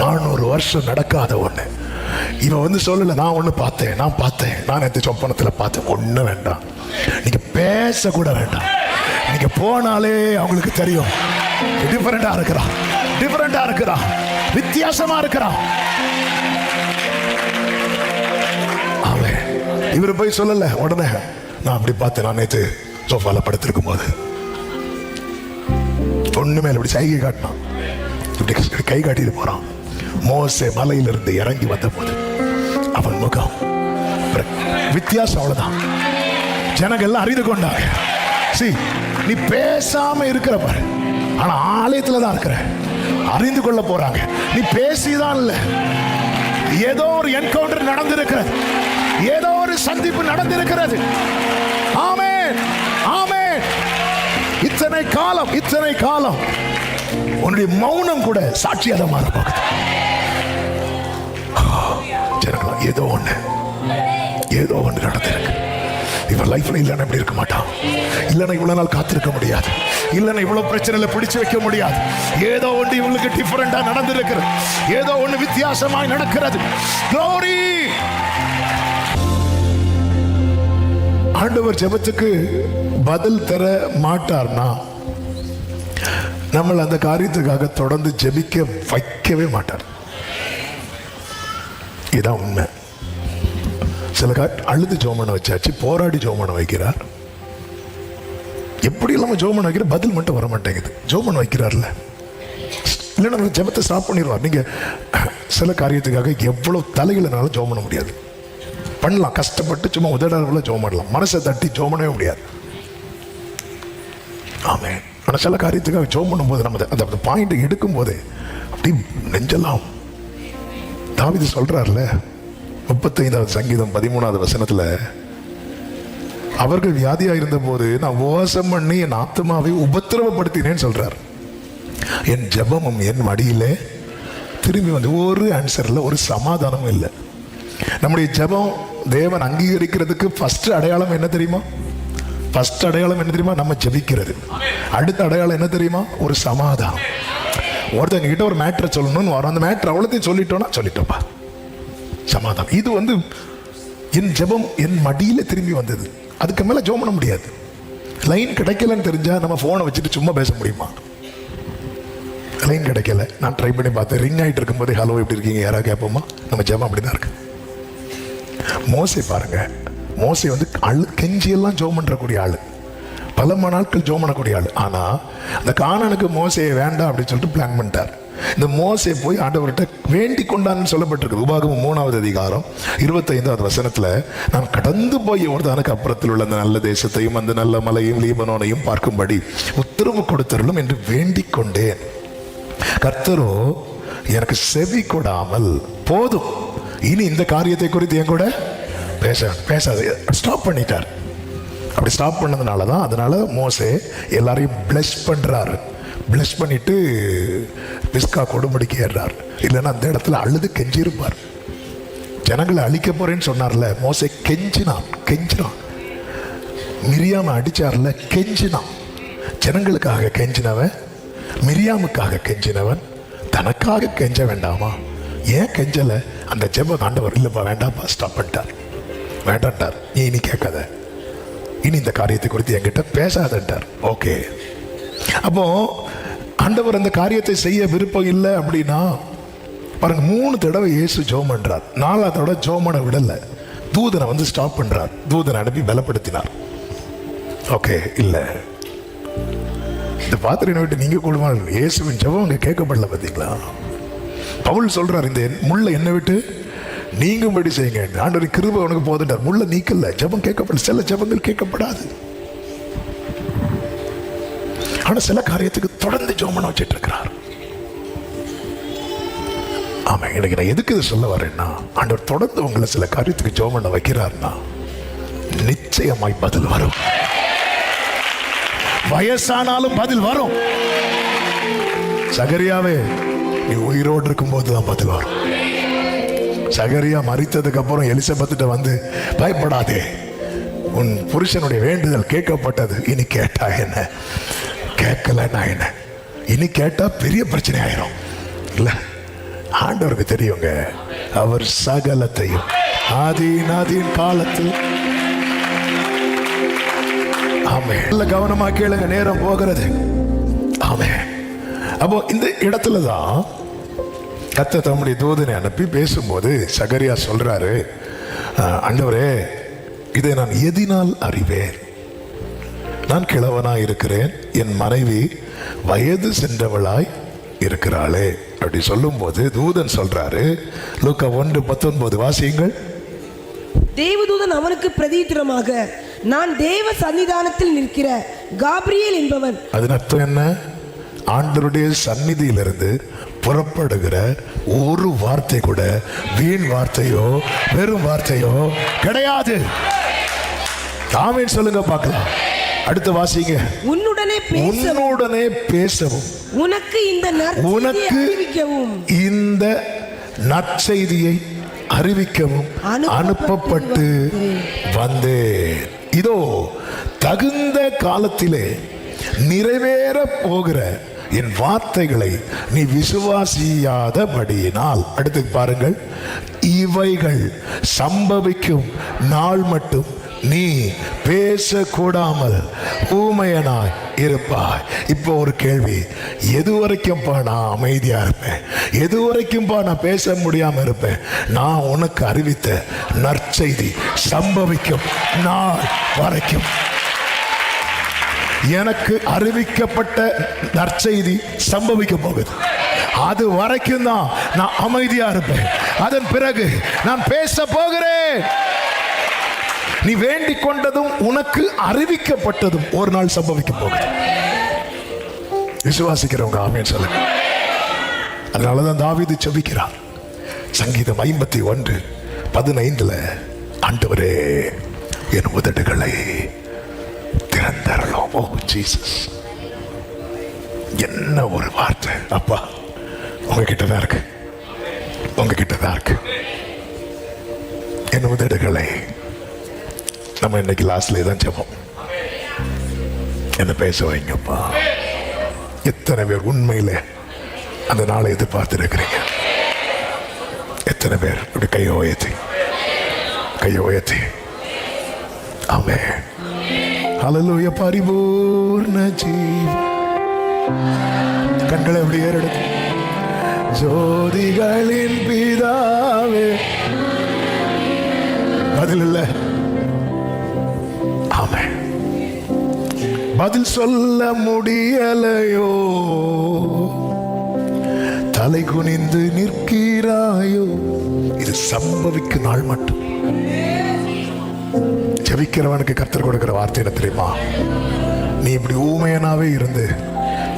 400 வருஷம் நடக்காத ஒண்ணு. இவன் வந்து சொல்லல, நான் ஒண்ணு பார்த்தேன், நான் நேற்று சொப்பனத்தில் பார்த்தேன். ஒண்ணு வேண்டாம், நீங்க பேச கூட வேண்டாம். நீங்க போனாலே அவங்களுக்கு தெரியும். டிஃபரெண்டா இருக்கிறான், வித்தியாசமா இருக்கிறான். அவன் இவரு போய் சொல்லல. உடனே நான் அப்படி பார்த்தேன், நான் நேற்று சோஃபால படுத்திருக்கும் போது ஒண்ணுமே இப்படி சைகை காட்டினான், இப்படி கை காட்டிட்டு போறான். மோசே மலையிலிருந்து இறங்கி வந்த போது அவன் முகம் வித்தியாசம். அவ்வளவுதான். ஜனங்கள் எல்லாம் அறிந்து கொண்டாங்க. நீ பேசாம இருக்கிற பாரு, ஆனா ஆலயத்துல தான் இருக்கிற. அறிந்து கொள்ள போறாங்க. நீ பேசிதான் இல்ல, ஏதோ ஒரு என்கவுண்டர் நடந்திருக்கிறது, ஏதோ ஒரு சந்திப்பு நடந்திருக்கிறது. ஆமென், ஆமென். இத்தனை காலம் உன்னுடைய மௌனம் கூட சாட்சியாக மாற போகுது. ஜனங்களா, ஏதோ ஒன்று நடந்திருக்கு. இவன் லைஃப்ல இல்லைன்னா இப்படி இருக்க மாட்டான், இல்லைன்னா இவ்வளவு நாள் காத்திருக்க முடியாது, இல்லைன்னா இவ்வளவு பிரச்சனையில பிடிச்சு வைக்க முடியாது. ஏதோ ஒன்று இவங்களுக்கு டிஃபரெண்டா நடந்திருக்கிறது, ஏதோ ஒன்று வித்தியாசமாய் நடக்கிறது. Glory! ஆண்டவர் ஜெபத்துக்கு பதில் தர மாட்டார்னா நம்ம அந்த காரியத்துக்காக தொடர்ந்து ஜெபிக்க வைக்கவே மாட்டார். இதான் உண்மை. சில அழுது ஜோமனை வச்சாச்சு, போராடி ஜோமனை வைக்கிறார். எப்படி இல்லாம ஜோமனை வைக்கிற, பதில் மட்டும் வர மாட்டேங்குது. ஜோமனை வைக்கிறார்ல, இல்லைன்னா நம்ம ஜெபத்தை ஸ்டாப் பண்ணிடுவார். நீங்க சில காரியத்துக்காக எவ்வளவு தலையிலனாலும் ஜோம் பண்ண முடியாது. பண்ணலாம், கஷ்டப்பட்டு சும்மா உதடால ஜோம் பண்ணலாம், மனசை தட்டி ஜோம் பண்ணவே முடியாது. ஆமே. ஆனா சில காரியத்துக்காக ஜோம் பண்ணும்போது நம்ம அந்த பாயிண்ட் எடுக்கும் போதே அப்படி நெஞ்செல்லாம். தாவீது சொல்றாருல 35வது சங்கீதம் 13வது வசனத்துல, அவர்கள் வியாதியா இருந்த போது நான் உபவாசம் பண்ணி என் ஆத்மாவை உபத்திரவப்படுத்தினேன்னு சொல்றார். என் ஜெபமும் என் மடியிலே திரும்பி வந்து ஒரு ஆன்சர்ல ஒரு சமாதானமும் இல்லை. நம்முடைய ஜெபம் தேவன் அங்கீகரிக்கிறதுக்கு ஃபர்ஸ்ட் அடையாளம் என்ன தெரியுமா? நம்ம ஜெபிக்கிறது. அடுத்த அடையாளம் என்ன தெரியுமா? ஒரு சமாதானம். ஒருத்தங்க கிட்ட ஒரு மேட்டரை சொல்லணும்னு வரும், அந்த மேட்டர் அவ்வளோத்தையும் சொல்லிட்டோம்ப்பா, சமாதானம். இது வந்து என் ஜெபம் என் மடியில திரும்பி வந்தது. அதுக்கு மேல ஜெபம் பண்ண முடியாது. லைன் கிடைக்கலன்னு தெரிஞ்சா நம்ம போனை வச்சுட்டு சும்மா பேச முடியுமா? லைன் கிடைக்கல, நான் ட்ரை பண்ணி பார்த்தேன், ரிங் ஆகிட்டு இருக்கும்போது ஹலோ எப்படி இருக்கீங்க யாராவது கேட்போமா? நம்ம ஜெபம் அப்படிதான் இருக்கு. மோசே பாருங்க, மோசே வந்து கெஞ்சியெல்லாம் ஜெபம் பண்றக்கூடிய ஆளு, பல நாட்கள் ஜெபம் பண்ணக்கூடிய ஆளு. ஆனா அந்த கானானுக்கு மோசையை வேண்டாம் அப்படின்னு சொல்லிட்டு பிளான் பண்ணிட்டார். இந்த மோசே போய் ஆண்டவர்கிட்ட வேண்டிக் கொண்டான்னு சொல்லப்பட்டிருக்கு. உபாகமம் 3வது அதிகாரம் 25வது வசனத்துல, நான் கடந்து போய் யோர்தானுக்கு அப்புறத்தில் உள்ள அந்த நல்ல தேசத்தையும் அந்த நல்ல மலையும் லீபனோனையும் பார்க்கும்படி உத்தரவு கொடுத்தருளும் என்று வேண்டிக் கொண்டேன். கர்த்தரோ எனக்கு செவி கொடாமல், போதும் இனி இந்த காரியத்தை குறித்து என் கூட பேசாது, ஸ்டாப் பண்ணிட்டார். அப்படி ஸ்டாப் பண்ணதுனால தான், அதனால மோசே எல்லாரையும் பிளஸ் பண்றாரு. பிளஸ் பண்ணிட்டு பிஸ்கா கொடுமுடிக்கு ஏறார். இல்லைன்னா அந்த இடத்துல அழுது கெஞ்சிருப்பார். ஜனங்களை அழிக்க போறேன்னு சொன்னார்ல, மோசே கெஞ்சினான். மிரியாம அடிச்சார்ல, கெஞ்சினான். ஜனங்களுக்காக கெஞ்சினவன், மிரியாமுக்காக கெஞ்சினவன் தனக்காக கெஞ்ச வேண்டாமா? ஏன் கெஞ்சல? அந்த ஜெபம் ஆண்டவர் இல்லப்பா வேண்டாம்ப்பா ஸ்டாப் பண்ணிட்டார், வேண்டான்ட்டார். நீ இனி கேட்காத, இனி இந்த காரியத்தை குறித்து என்கிட்ட பேசாதன்ட்டார். ஓகே, அப்போ ஆண்டவர் அந்த காரியத்தை செய்ய விருப்பம் இல்லை அப்படின்னா பாருங்க, 3 தடவை இயேசு ஜெபம் பண்றார். 4வது தடவை ஜெபம் பண்ண விடல, தூதனை வந்து ஸ்டாப் பண்றார். தூதனை அனுப்பி பலப்படுத்தினார். ஓகே, இல்ல இந்த பாத்திரனை விட்டு நீங்க கூடுமா? இயேசுவின் ஜெபம் அங்க கேட்கப்படல. பார்த்தீங்களா? பவுல் சொல்றார், இந்த முள்ள என்னை விட்டு நீங்கும்படி செய்யுங்க, ஆண்டவர் கிருபை உனக்கு போதுட்டார். முள்ள நீக்கல, ஜெபம் கேட்கப்படல. சில ஜெபங்கள் கேட்கப்படாது. ஆனா சில காரியத்துக்கு தொடர்ந்து ஜெபம் பண்ண வச்சிட்டு இருக்கிறார். ஆமா, எனக்கு நான் எதுக்கு இது சொல்ல வரேன்னா, ஆண்டவர் தொடர்ந்து உங்களை சில காரியத்துக்கு ஜெபம் பண்ண வைக்கிறார்னா நிச்சயமாய் பதில் வரும். வயசானாலும் பதில் வரும். சகரியாவே, நீ உயிரோடு இருக்கும் போதுதான் பதில் வரும். சகரியா மரித்ததுக்கு அப்புறம் எலிசபெத்திட்ட வந்து, பயப்படாதே, உன் புருஷனுடைய வேண்டுதல் கேட்கப்பட்டது, இனி கேட்டா என்ன? கேட்கலன்னா என்ன? இனி கேட்டா பெரிய பிரச்சனை ஆயிரும் இல்ல? ஆண்டவருக்கு தெரியுங்க, அவர் சகலத்தையும் ஆதீன் காலத்தில். ஆமே. நல்ல கவனமா கேளுங்க, நேரம் போகிறது. ஆமே. அப்போ இந்த இடத்துலதான் கர்த்தர் தம்முடைய தூதனை அனுப்பி பேசும்போது சகரியா சொல்றாரு, ஆண்டவரே, இதை நான் எதினால் அறிவேன்? நான் கிழவனாய் இருக்கிறேன், என் மனைவி வயது சென்றவளாய் இருக்கிறாளே. அப்படி சொல்லும் போது தூதன் சொல்றாரு, லூக்கா 1:19 வாசியுங்கள். தேவதூதன் அவனுக்கு பிரதித்திரமாக, நான் தேவ சன்னிதானத்தில் நிற்கிற காபிரியேல் என்பவன். அதன் அர்த்தம் என்ன? ஆண்டவருடைய சந்நிதியிலிருந்து புறப்படுகிற ஒரு வார்த்தை கூட வீண் வார்த்தையோ வெறும் வார்த்தையோ கிடையாது. ஆமென் சொல்லுங்க பார்க்கலாம். அடுத்த வாசிங்க. உன்னுடனே பேசவும் உனக்கு இந்த நற்செய்தியை அறிவிக்கவும் அனுப்பப்பட்டு வந்தேன். இதோ தகுந்த காலத்திலே நிறைவேற போகிற என் வார்த்தைகளை நீ விசுவாசியாதபடியினால். அடுத்து பாருங்கள், இவைகள் சம்பவிக்கும் நாள் மட்டும் நீ பேசக்கூடாமல் ஊமையனாய் இருப்பாய். இப்போ ஒரு கேள்வி, எது வரைக்கும்பா நான் அமைதியா இருப்பேன்? எது வரைக்கும்பா நான் பேச முடியாம இருப்பேன்? நான் உனக்கு அறிவித்த நற்செய்தி சம்பவிக்கும் நாள் வரைக்கும். எனக்கு அறிவிக்கப்பட்ட நற்செய்தி சம்பவிக்க போகுது. அது வரைக்கும் தான் நான் அமைதியா இருப்பேன். அதன் பிறகு நான் பேச போகிறேன். நீ வேண்டிக் கொண்டதும் உனக்கு அறிவிக்கப்பட்டதும் ஒரு நாள் சம்பவிக்க போகுது. விசுவாசிக்கிறவங்க ஆமென் சொல்லுங்க. அதனாலதான் தாவீது ஜெபிக்கிறார். சங்கீதம் 51:15 ஆண்டவரே, என் உதடுகளை திறந்தரலாம். ஓ ஜீசஸ், என்ன ஒரு வார்த்தை அப்பா! உங்ககிட்ட தான் இருக்கு, உங்ககிட்ட தான் இருக்கு. என் உதடுகளை. நம்ம இன்னைக்கு லாஸ்ட்ல தான் ஜெபம். என்ன பேச வைங்கப்பா. எத்தனை பேர் உண்மையில அந்த நாளை எதிர்பார்த்து இருக்கிறீங்க? எத்தனை பேர் இப்படி கையை உயர்த்தி ஆமென். ஹல்லேலூயா. பரிபூர்ண ஜீவன். கண்களை எப்படி ஏறெடுத்து, ஜோதிகளின் பிதாவே. பதில் இல்ல. ஆமென். பதில் சொல்ல முடியலையோ? தலை குனிந்து நிற்கிறாயோ? இது சம்பவிக்கும் நாள் மட்டும். ஜெபிக்கிறவனுக்கு கர்த்தர் கொடுக்கிற வார்த்தை என்ன தெரியுமா? நீ இப்படி ஊமையனாவே இருந்து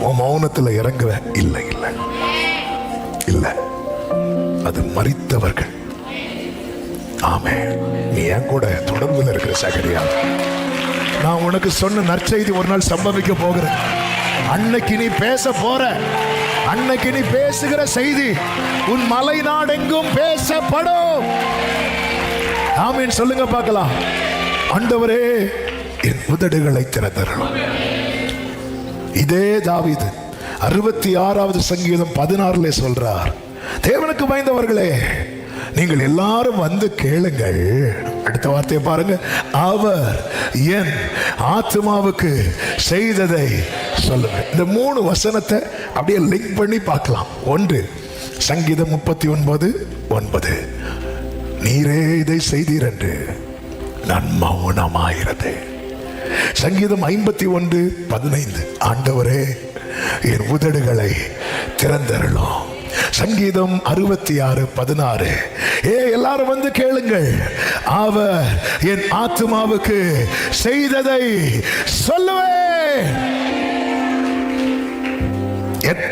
உன் மௌனத்துல இறங்குவ? இல்லை இல்லை இல்லை, அது மரித்தவர்கள். ஆமென். நீ என் கூட தொடர்புல இருக்கிற சகரியா, நான் உனக்கு சொன்ன நற்செய்தி ஒரு நாள் சம்பவிக்க போகிறேன். அன்னைக்கு நீ பேச போற, அன்னைக்கு நீ பேசுகிற செய்தி உன் மலை நாடெங்கும் பேசப்படும். ஆமென் சொல்லுங்க பார்க்கலாம். ஆண்டவரே, என் உதடுகளை திறந்தருளும். இதே தாவீது 66வது சங்கீதம் 16 சொல்றார், தேவனுக்கு பயந்தவர்களே, நீங்கள் எல்லாரும் வந்து கேளுங்கள். அடுத்த வார்த்தையை பாருங்க, அவர் என் ஆத்மாவுக்கு செய்ததை சொல்லுங்க. இந்த 3 வசனத்தை அப்படியே லிங்க் பண்ணி பார்க்கலாம். ஒன்று, சங்கீதம் 39:9, நீரே இதை செய்தீர் என்று நான் மௌனமாயிருந்தேன். சங்கீதம் 51:15, ஆண்டவரே, என் உதடுகளை திறந்தருளும். சங்கீதம் 66:16, எல்லாரும் வந்து கேளுங்கள், அவர் என் ஆத்மாவுக்கு செய்ததை சொல்லுவேன்.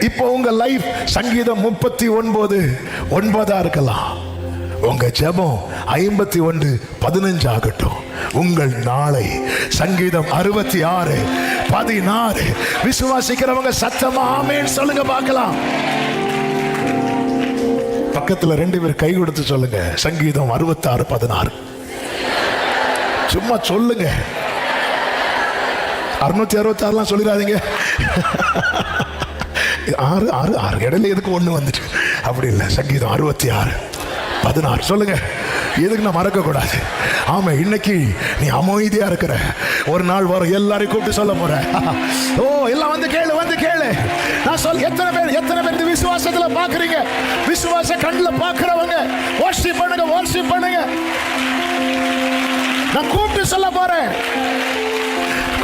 இப்போ உங்க லைஃப் சங்கீதம் 39:9 இருக்கலாம். உங்க ஜெபம் 51:15 ஆகட்டும். உங்கள் நாளை சங்கீதம் 66:16. விசுவாசிக்கிறவங்க சத்தமா ஆமென் சொல்லுங்க பார்க்கலாம். பக்கத்துல 2 பேர் கை கொடுத்து சொல்லுங்க, சங்கீதம் 66:16. சும்மா சொல்லுங்க. 666 சொல்லிடாதீங்க. ஆறு ஆறு ஆறு இடையில எதுக்கு ஒண்ணு வந்துட்டு அப்படி இல்லை. சங்கீதம் 66:16 சொல்லுங்க. எதுக்கு நான் மறக்க கூடாது? ஆமா, இன்னைக்கு நீ அமைதியா இருக்கிற ஒரு நாள் வரும், எல்லாரையும் கூப்பிட்டு சொல்ல போற. ஓ, எல்லாம் வந்து கேளு, வந்து கேளு. நான் சொல்ல, எத்தனை பேர் இந்த விசுவாசத்துல பாக்குறீங்க? விசுவாச கண்ணுல பாக்குறவங்க வர்ஷிப் பண்ணுங்க, வர்ஷிப் பண்ணுங்க. நான் கூப்பிட்டு சொல்ல போறேன்,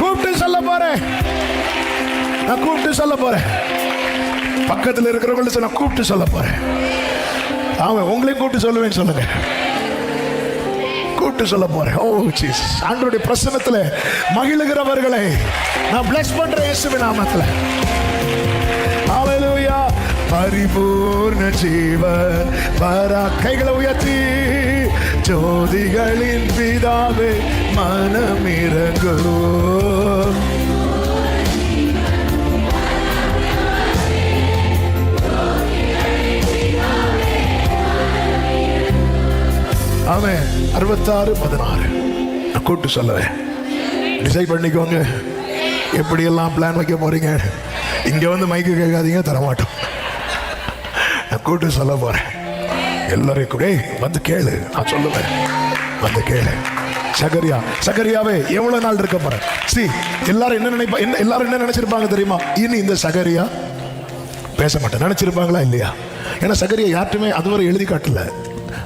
கூப்பிட்டு சொல்ல போறேன், நான் கூப்பிட்டு சொல்ல போறேன். பக்கத்தில் இருக்கிறவங்களுக்கு நான் கூப்பிட்டு சொல்ல போறேன். ஆமா, உங்களையும் கூப்பிட்டு சொல்லுவேன்னு சொல்லுங்க. கூப்பிட்டு சொல்ல போறேன். ஓ ஜீசஸ், ஆண்டவருடைய பிரசன்னத்துல மகிழுகிறவர்களை நான் பிளஸ் பண்றேன் இயேசுவின் நாமத்துல. ஹalleluya. பரிபூர்ண ஜீவன் பரா, கைகளை உயர்த்தி, ஜோதிகளின் பிதாவே மனமிரங்கும். ஆமென். 66:16 நான் கூப்பிட்டு சொல்லுவேன். டிசைட் பண்ணிக்கோங்க எப்படியெல்லாம் பிளான் வைக்க போறீங்க. இங்க வந்து மைக்கு கேட்காதீங்க, தரமாட்டோம். நான் கூப்பிட்டு சொல்ல போறேன். எல்லாரையும் கூட வந்து கேளு, நான் சொல்லுவேன், வந்து கேளு. சகரியாவே எவ்வளவு நாள் இருக்க போற? எல்லாரும் என்ன நினைப்பா, எல்லாரும் என்ன நினைச்சிருப்பாங்க தெரியுமா? இனி இந்த சகரியா பேச மாட்டேன் நினைச்சிருப்பாங்களா இல்லையா? ஏன்னா சகரியா யார்ட்டுமே அதுவரை எழுதி காட்டல.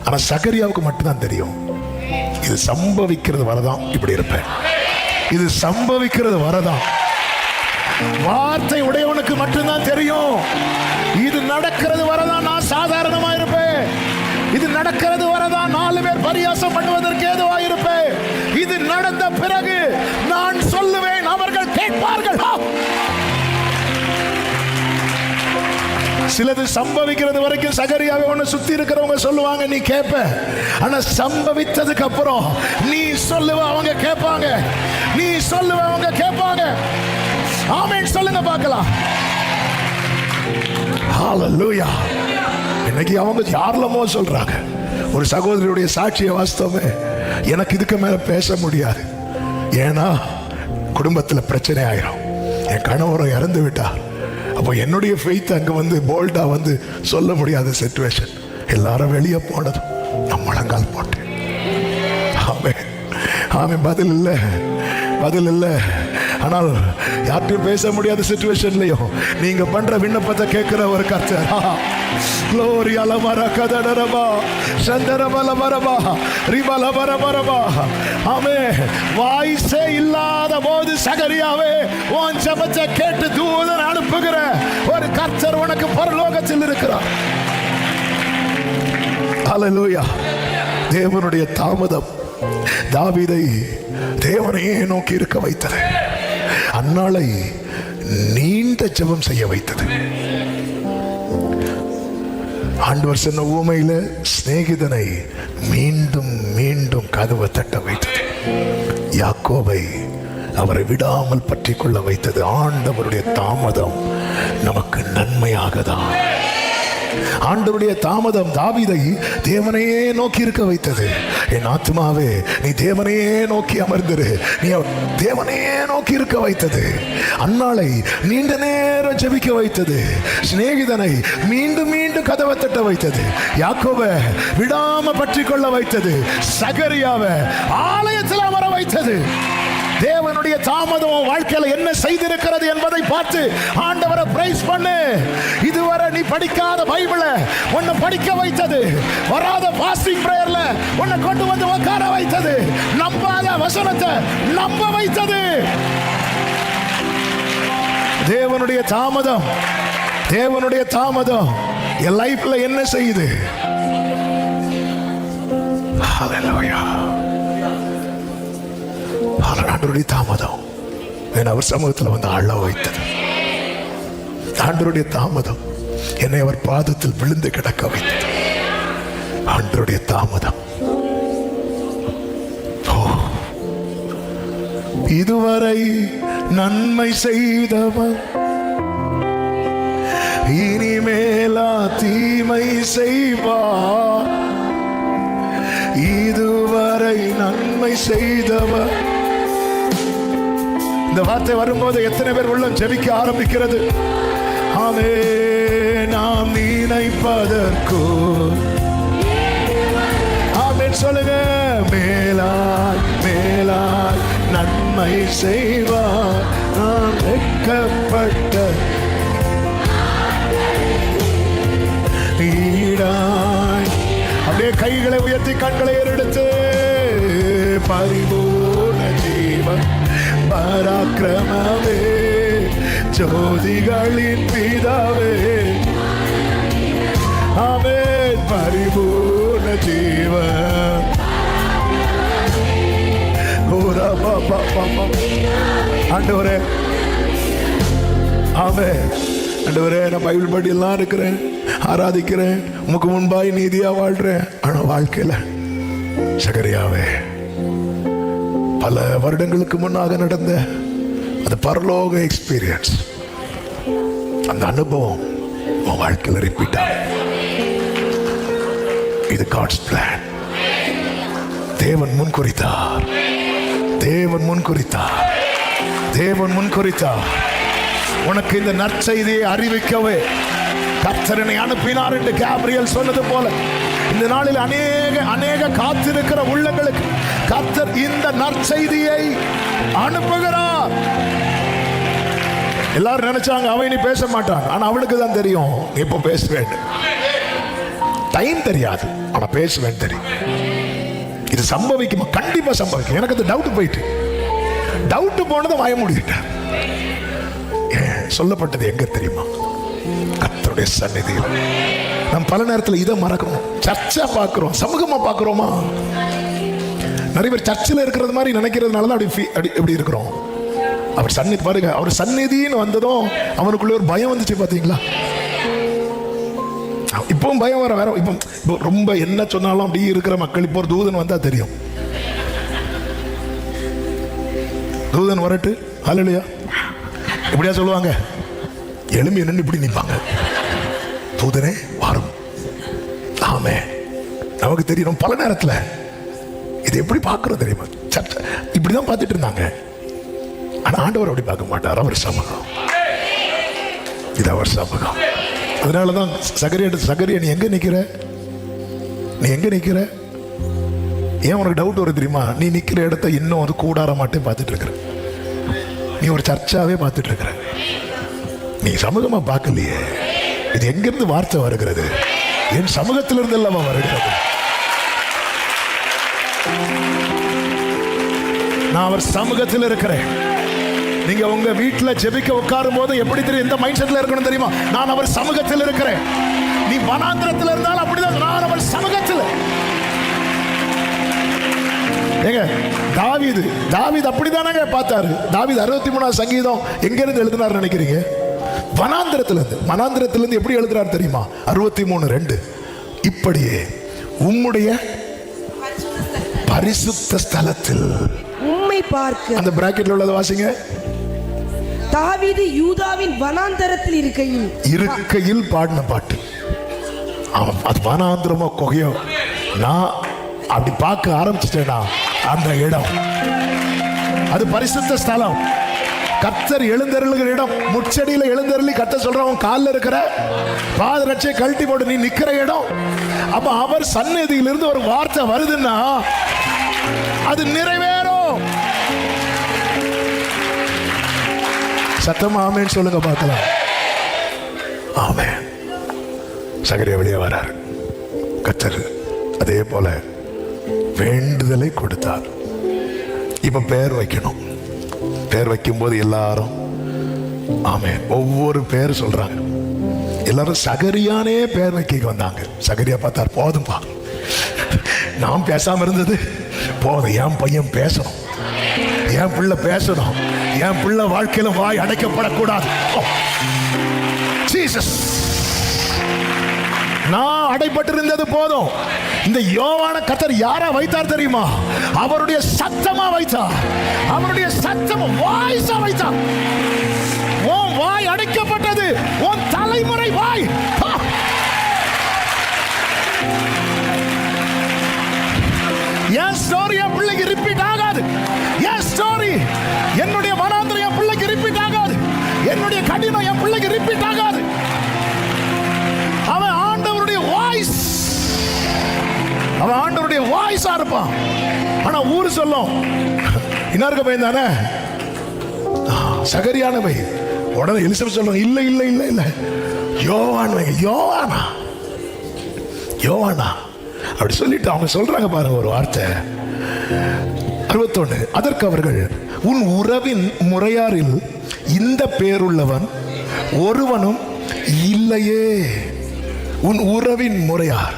ஆனா சகரியாவுக்கு மட்டும்தான் தெரியும், இது சம்பவிக்கிறது வரதான் இப்படி இருப்பேன், இது சம்பவிக்கிறது வரதான். வார்த்தை உடையவனுக்கு மட்டும்தான் தெரியும், இது நடக்கிறது வரதான் நான் சாதாரணமா இருப்பேன், இது நடக்கிறது வரதான் 4 பேர் பரியாசம் பண்ணுவதற்கு ஏதுவா இருப்பேன். இது நடந்த பிறகு நான் சொல்லுவேன், அவர்கள் கேட்பார்கள். சிலது சம்பவிக்கிறது வரைக்கும் சகரியாவை ஒண்ணு சுத்தி இருக்கிறவங்க சொல்லுவாங்க, நீ கேட்ப. ஆனா சம்பவித்ததுக்கு அப்புறம் நீ சொல்லுவ, அவங்க கேட்பாங்க, நீ சொல்லுவ, அவங்க கேட்பாங்க. ஆமென் சொல்லுங்க பார்க்கலாம். ஹalleluya. இன்னைக்கு அவங்க யாரெல்லாமோ சொல்றாங்க. ஒரு சகோதரியுடைய சாட்சிய வாஸ்தவமே எனக்கு இதுக்கு மேல பேச முடியாது. ஏன்னா குடும்பத்துல பிரச்சனை ஆயிரும், என் கணவரும் இறந்து விட்டார். அப்போ என்னுடைய ஃபெய்த் அங்கே வந்து போல்டா வந்து சொல்ல முடியாத சிச்சுவேஷன். எல்லாரும் வெளியே போனதும் நான் முழங்கால் போட்டேன். ஆமென், ஆமென். பதில் இல்லை, பதில் இல்லை. ஆனால் யார்ட்டையும் பேச முடியாத சிச்சுவேஷன்லையும் நீங்க பண்ற விண்ணப்பத்தை கேட்கிற ஒரு கர்த்தர். Glory alamara kadaraba shandarabala baraba ribala baraba. ஆமென். வாய்ஸே இல்லாத போது சகரியாவே உன் ஜெபத்தை கேட்டு தூதன் அனுப்புகிற ஒரு கர்த்தர் உனக்கு பரலோகத்தில் இருக்கிறார். ஹalleluya. தேவனுடைய தாமதம் தாவீதை தேவனையே நோக்கி இருக்க வைத்தது. அன்னாளை நீண்ட ஜெபம் செய்ய வைத்தது. ஆண்டவர் சொன்ன ஊமையில சிநேகிதனை மீண்டும் மீண்டும் கதவை தட்ட வைத்தது. யாக்கோபை அவரை விடாமல் பற்றி கொள்ள வைத்தது. ஆண்டவருடைய தாமதம் நமக்கு நன்மையாக தான். ஆண்டவருடைய தாமதம் தாவீதை தேவனையே நோக்கி இருக்க வைத்தது. என் ஆத்மாவே நீ தேவனையே நோக்கி அமர்ந்திரு, நீ தேவனையே நோக்கி இருக்க வைத்தது. அன்னாளை நீண்ட நேரம் ஜெபிக்க வைத்தது. சிநேகிதனை மீண்டும் மீண்டும் கதவை தட்ட வைத்தது. யாக்கோபை விடாம பற்றி கொள்ள வைத்தது. சகரியாவை ஆலயத்தில் அமர வைத்தது. தேவனுடைய தாமதம் வாழ்க்கையில என்ன செய்திருக்கிறது என்பதை பார்த்து ஆண்டவரை பிரைஸ் பண்ணு. இதுவரை நீ படிக்காத பைபிளை உன்னை படிக்க வைத்தது. வராத ஃபாஸ்டிங் பிரேயர்ல உன்னை கொண்டு வந்து உட்கார வைத்தது. நம்பாத வசனத்தை நம்ப வைத்தது. தேவனுடைய தாமதம், தேவனுடைய தாமதம் என் லைஃப்ல என்ன செய்யுது? ஹalleluya. ஆண்டவருடைய தாமதம் என்னை அவர் சமூகத்தில் வந்து அழ வைத்தது. ஆண்டவருடைய தாமதம் என்னை அவர் பாதத்தில் விழுந்து கிடக்க வைத்தது. ஆண்டவருடைய தாமதம். இதுவரை நன்மை செய்தவன் இனிமேலா தீமை செய்வார். இதுவரை நன்மை செய்தவர் இந்த வார்த்தை வரும்போது எத்தனை பேர் உள்ளம் ஜெபிக்க ஆரம்பிக்கிறது? ஆமே, நாம் நினைப்பதற்கு ஆமென் சொல்லுங்க. மேலாய் மேலாய் நன்மை செய்வார், நாம் வெட்கப்பட்ட ஈடாய். அப்படியே கைகளை உயர்த்தி கண்களை ஏறெடுத்து பரிபூர்ண ஜீவன் பராக்கிரமமே ஜோதிகளின் பிதாவே ஆமென். பரிபூர்ண ஜீவன் ஆண்டவரே ஆமென். ஆண்டவரே, நான் பைபிள் படி எல்லாம் இருக்கிறேன், ஆராதிக்கிறேன், உமக்கு முன்பாய் நீதியா வாழ்றேன். ஆனா வாழ்க்கையில சகரியாவே பல வருடங்களுக்கு முன்னாக நடந்த அந்த பரலோக எக்ஸ்பீரியன்ஸ், அந்த அனுபவம் உன் வாழ்க்கையில் ரிப்பீட் ஆகும். இது காட்ஸ் பிளான். தேவன் முன்குறித்தார், தேவன் முன்குறித்தார், தேவன் முன்குறித்தார். உனக்கு இந்த நற்செய்தியை அறிவிக்கவே கர்த்தரனை அனுப்பினார் என்று கேப்ரியல் சொன்னது போல இந்த நாளில் அநேக காத்திருக்கிற உள்ளங்களுக்கு கர்த்தர் இந்த நற்செய்தியை அனுப்புகிறார். எல்லாரும் நினைச்சாங்க அவன் நீ பேச மாட்டான், ஆனா அவனுக்கு தான் தெரியும் இப்ப பேசுவேன். டைம் தெரியாது, ஆனா பேசுவேன் தெரியும். இது சம்பவிக்குமா? கண்டிப்பா சம்பவிக்கும். எனக்கு அது டவுட் போயிட்டு, டவுட் போனதை வாய மூடிட்டேன். சொல்லப்பட்டது எங்க தெரியுமா? கர்த்தருடைய சந்நிதியில். நம்ம பல நேரத்தில் இதை மறக்கிறோம். சர்ச்சா பார்க்கிறோம், சமூகமா பார்க்கிறோமா? நிறைய பேர் சர்ச்சில் இருக்கிறது மாதிரி நினைக்கிறதுனால தான் அப்படி இருக்கிறோம். அவர் சந்நிதி பாருங்க, அவர் சந்நிதின்னு வந்ததும் அவனுக்குள்ள ஒரு பயம் வந்துச்சு பாத்தீங்களா? இப்பவும் பயம் வர வேற. இப்போ ரொம்ப என்ன சொன்னாலும் அப்படி இருக்கிற மக்கள் இப்போ ஒரு தூதன் வந்தா தெரியும். தூதன் வரட்டு ஹல்லேலூயா இப்படியா சொல்லுவாங்க, எலும்பி நின்று இப்படி நிற்பாங்க. தூதனே வரும். ஆமே, நமக்கு தெரியும். பல நேரத்தில் இது எப்படி பார்க்கிறோம் தெரியுமா? சர்ச்சை இப்படிதான் பார்த்துட்டு இருந்தாங்க, ஆனா ஆண்டவர் அப்படி பார்க்க மாட்டார். அவர் சமூகம், இது அவர் சமூகம். அதனாலதான் சகரியா நீ எங்க நிக்கிற? நீ எங்க நிக்கிற? ஏன் உனக்கு டவுட் வருது தெரியுமா? நீ நிக்கிற இடத்த இன்னும் ஒரு கூடார மாட்டே பார்த்துட்டு இருக்கிற, நீ ஒரு சர்ச்சாவே பார்த்துட்டு இருக்கிற, நீ சமூகமா பார்க்கலையே. இது எங்கிருந்து வார்த்தை வருகிறது? என் சமூகத்திலிருந்து எல்லாமா வருகிறது. நான் அவர் சமூகத்தில் இருக்கிறேன். நீங்க உங்க வீட்டுல ஜெபிக்க உட்காரும் போது எப்படி தெரியும் எந்த மைண்ட் செட்ல இருக்கணும் தெரியுமா? நான் அவர் சமூகத்தில் இருக்கிறேன். நீ வனாந்திரத்தில் இருந்தாலும் அப்படிதான், நான் அவர் சமூகத்தில். ஏங்க தாவீது அப்படிதானங்க பார்த்தாரு. தாவீது 63ஆம் சங்கீதம் எங்க இருந்து எழுதினார் நினைக்கிறீங்க? வனாந்திரத்திலிருந்து எப்படி எழுதுறாரு தெரியுமா? 63:2 இப்படியே உம்முடைய பரிசுத்த ஸ்தலத்தில் உம்மை பார்க்க. அந்த பிராக்கெட்ல உள்ளது வாசிங்க. தாவீது யூதாவின் வனாந்தரத்தில் இருக்கையில் பாடின பாட்டு. அது வனாந்திரமோ கொகையோ, நான் அப்படி பார்க்க ஆரம்பிச்சிட்டேனா அந்த இடம் அது பரிசுத்த ஸ்தலம். கர்த்தர் எழுந்தருளுகிற இடம். முச்சடியில எழுந்தருளி கர்த்தர் சொல்றவன் காலில் இருக்கிற பாதரட்சை கழட்டி போட்டு நீ நிக்கிற இடம். அப்ப அவர் சந்நிதியிலிருந்து ஒரு வார்த்தை வருதுன்னா அது நிறைவேறும். சத்தமா ஆமென் சொல்லுங்க பார்க்கலாம். ஆமென். சகரியா வெளியே வரார். கர்த்தர் அதே போல வேண்டுதலை கொடுத்தார். இப்ப பெயர் வைக்கணும். பெயர் வைக்கும் போது எல்லாரும் ஆமென் ஒவ்வொரு பேர் சொல்றாங்க. எல்லாரும் சகரியானே பெயர் வைக்க வந்தாங்க. சகரியா பார்த்தார், போதும்பா, நான் பேசாம இருந்தது போதும். என் பையன் பேசணும், என் பிள்ளை பேசணும், என் பிள்ளை வாழ்க்கையில வாய் அடைக்கப்படக்கூடாது. ஜீசஸ், நான் அடைப்பட்டிருந்தது போதும். இந்த யோவான கர்த்தர் யாரா வைத்தார் தெரியுமா? அவருடைய சத்தமா வைத்தார். அவருடைய சத்தம் வாய்ஸா வைத்தார். உன் வாய் அடைக்கப்பட்டது, உன் தலைமுறை வாய். என் ஸ்டோரி என் பிள்ளைக்கு ரிப்பீட் ஆகாது. என் ஸ்டோரி, என்னுடைய வனாந்திரம் நினைப்பான். ஆனா ஊரு சொல்லும் இன்னாருக்கு பையன் தானே, சகரியான பையன். உடனே எலிசபெத் சொல்றோம் இல்ல இல்ல இல்ல இல்ல யோவான் யோவானா யோவானா அப்படி சொல்லிட்டு அவங்க சொல்றாங்க பாருங்க ஒரு வார்த்தை. 61. அதற்கு அவர்கள், உன் உறவின் முறையாரில் இந்த பேருள்ளவன் ஒருவனும் இல்லையே. உன் உறவின் முறையார்.